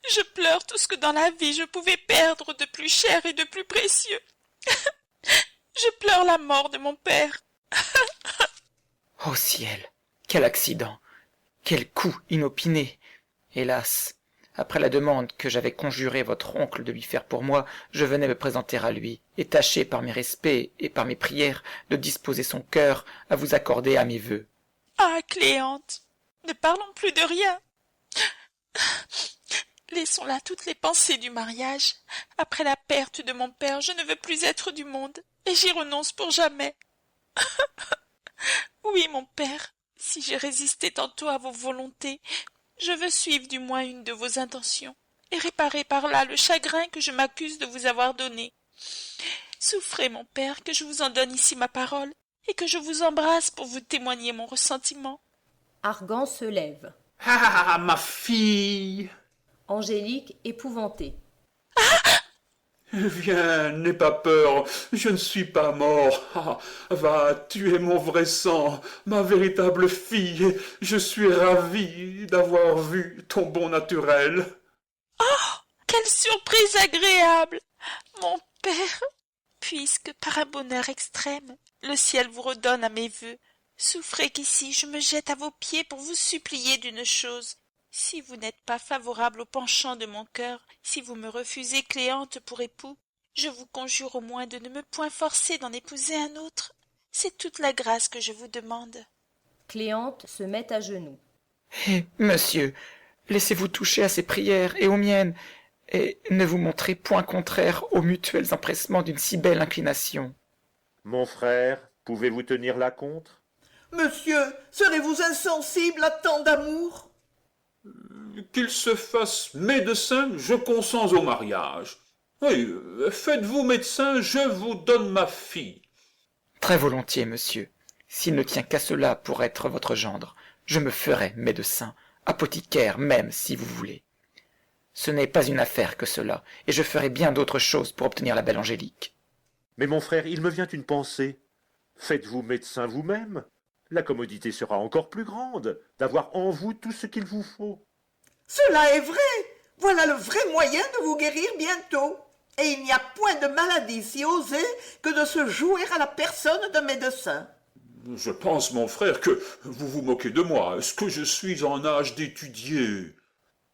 Je pleure tout ce que dans la vie je pouvais perdre de plus cher et de plus précieux. Je pleure la mort de mon père. Oh ciel! Quel accident! Quel coup inopiné! Hélas! Après la demande que j'avais conjuré votre oncle de lui faire pour moi, je venais me présenter à lui, et tâcher par mes respects et par mes prières de disposer son cœur à vous accorder à mes vœux. Ah, Cléante, ne parlons plus de rien. Laissons là toutes les pensées du mariage. Après la perte de mon père, je ne veux plus être du monde, et j'y renonce pour jamais. Oui, mon père, si j'ai résisté tantôt à vos volontés, je veux suivre du moins une de vos intentions, et réparer par là le chagrin que je m'accuse de vous avoir donné. Souffrez, mon père, que je vous en donne ici ma parole, et que je vous embrasse pour vous témoigner mon ressentiment. Argan se lève. Ah, ma fille! Angélique, épouvantée. Viens, n'aie pas peur, je ne suis pas mort. Ah, va, tu es mon vrai sang, ma véritable fille. Je suis ravi d'avoir vu ton bon naturel. Oh, quelle surprise agréable! Mon père, puisque par un bonheur extrême, le ciel vous redonne à mes vœux, souffrez qu'ici je me jette à vos pieds pour vous supplier d'une chose. Si vous n'êtes pas favorable au penchant de mon cœur, si vous me refusez Cléante pour époux, je vous conjure au moins de ne me point forcer d'en épouser un autre. C'est toute la grâce que je vous demande. Cléante se met à genoux. Eh, monsieur, laissez-vous toucher à ses prières et aux miennes, et ne vous montrez point contraire aux mutuels empressements d'une si belle inclination. Mon frère, pouvez-vous tenir la contre? Monsieur, serez-vous insensible à tant d'amour? Qu'il se fasse médecin, je consens au mariage. Oui, faites-vous médecin, je vous donne ma fille. Très volontiers, monsieur. S'il ne tient qu'à cela pour être votre gendre, je me ferai médecin, apothicaire même, si vous voulez. Ce n'est pas une affaire que cela, et je ferai bien d'autres choses pour obtenir la belle Angélique. Mais mon frère, il me vient une pensée. Faites-vous médecin vous-même. La commodité sera encore plus grande d'avoir en vous tout ce qu'il vous faut. Cela est vrai. Voilà le vrai moyen de vous guérir bientôt. Et il n'y a point de maladie si osée que de se jouer à la personne d'un médecin. Je pense, mon frère, que vous vous moquez de moi. Est-ce que je suis en âge d'étudier?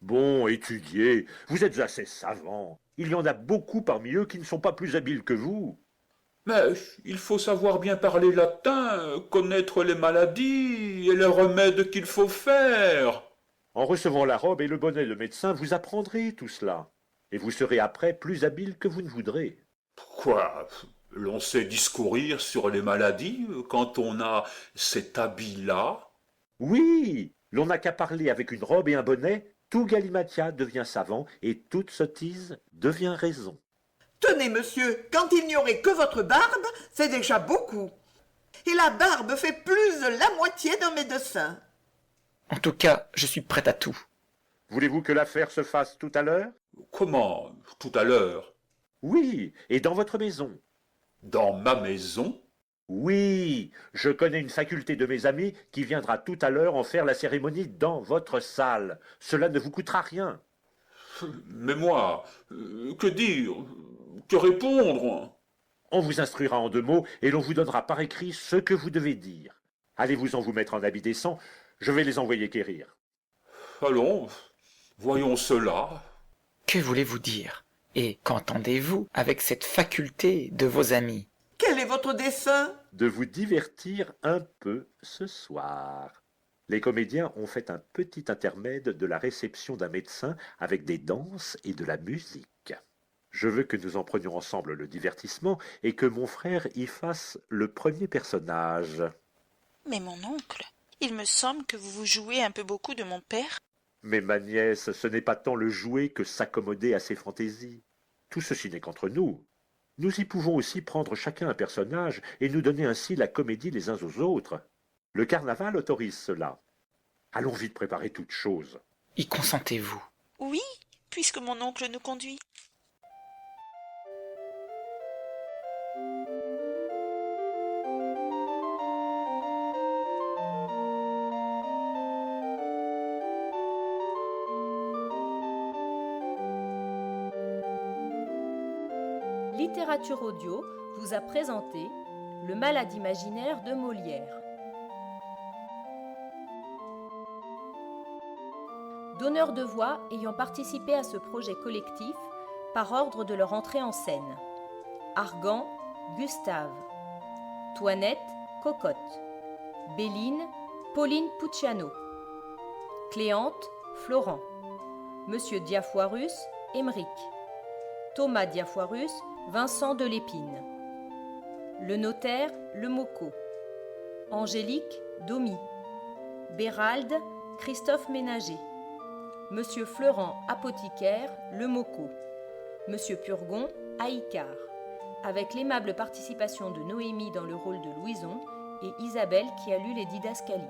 Bon, étudiez, vous êtes assez savant. Il y en a beaucoup parmi eux qui ne sont pas plus habiles que vous. Mais il faut savoir bien parler latin, connaître les maladies et les remèdes qu'il faut faire. En recevant la robe et le bonnet de médecin, vous apprendrez tout cela. Et vous serez après plus habile que vous ne voudrez. Quoi? L'on sait discourir sur les maladies quand on a cet habit-là? Oui, l'on n'a qu'à parler avec une robe et un bonnet, tout galimatia devient savant et toute sottise devient raison. Tenez, monsieur, quand il n'y aurait que votre barbe, c'est déjà beaucoup. Et la barbe fait plus de la moitié d'un médecin. En tout cas, je suis prêt à tout. Voulez-vous que l'affaire se fasse tout à l'heure? Comment? Tout à l'heure? Oui, et dans votre maison. Dans ma maison? Oui, je connais une faculté de mes amis qui viendra tout à l'heure en faire la cérémonie dans votre salle. Cela ne vous coûtera rien. Mais moi, que dire? Que répondre? On vous instruira en 2 mots et l'on vous donnera par écrit ce que vous devez dire. Allez-vous-en vous mettre en habit décent, je vais les envoyer quérir. Allons, voyons cela. Que voulez-vous dire? Et qu'entendez-vous avec cette faculté de vos amis? Quel est votre dessein? De vous divertir un peu ce soir. Les comédiens ont fait un petit intermède de la réception d'un médecin avec des danses et de la musique. Je veux que nous en prenions ensemble le divertissement et que mon frère y fasse le premier personnage. Mais mon oncle, il me semble que vous vous jouez un peu beaucoup de mon père. Mais ma nièce, ce n'est pas tant le jouer que s'accommoder à ses fantaisies. Tout ceci n'est qu'entre nous. Nous y pouvons aussi prendre chacun un personnage et nous donner ainsi la comédie les uns aux autres. Le carnaval autorise cela. Allons vite préparer toutes choses. Y consentez-vous? Oui, puisque mon oncle nous conduit. Littérature audio vous a présenté Le Malade imaginaire de Molière. Donneurs de voix ayant participé à ce projet collectif par ordre de leur entrée en scène. Argan, Gustave. Toinette, Cocotte. Béline, Pauline Pucciano. Cléante, Florent. Monsieur Diafoirus, Émeric. Thomas Diafoirus, Vincent de Lépine. Le notaire, Le Mocco. Angélique, Domy. Béralde, Christophe Ménager. Monsieur Fleurant, apothicaire, Le Mocco. Monsieur Purgon, Haïcar. Avec l'aimable participation de Noémie dans le rôle de Louison et Isabelle qui a lu les didascalies.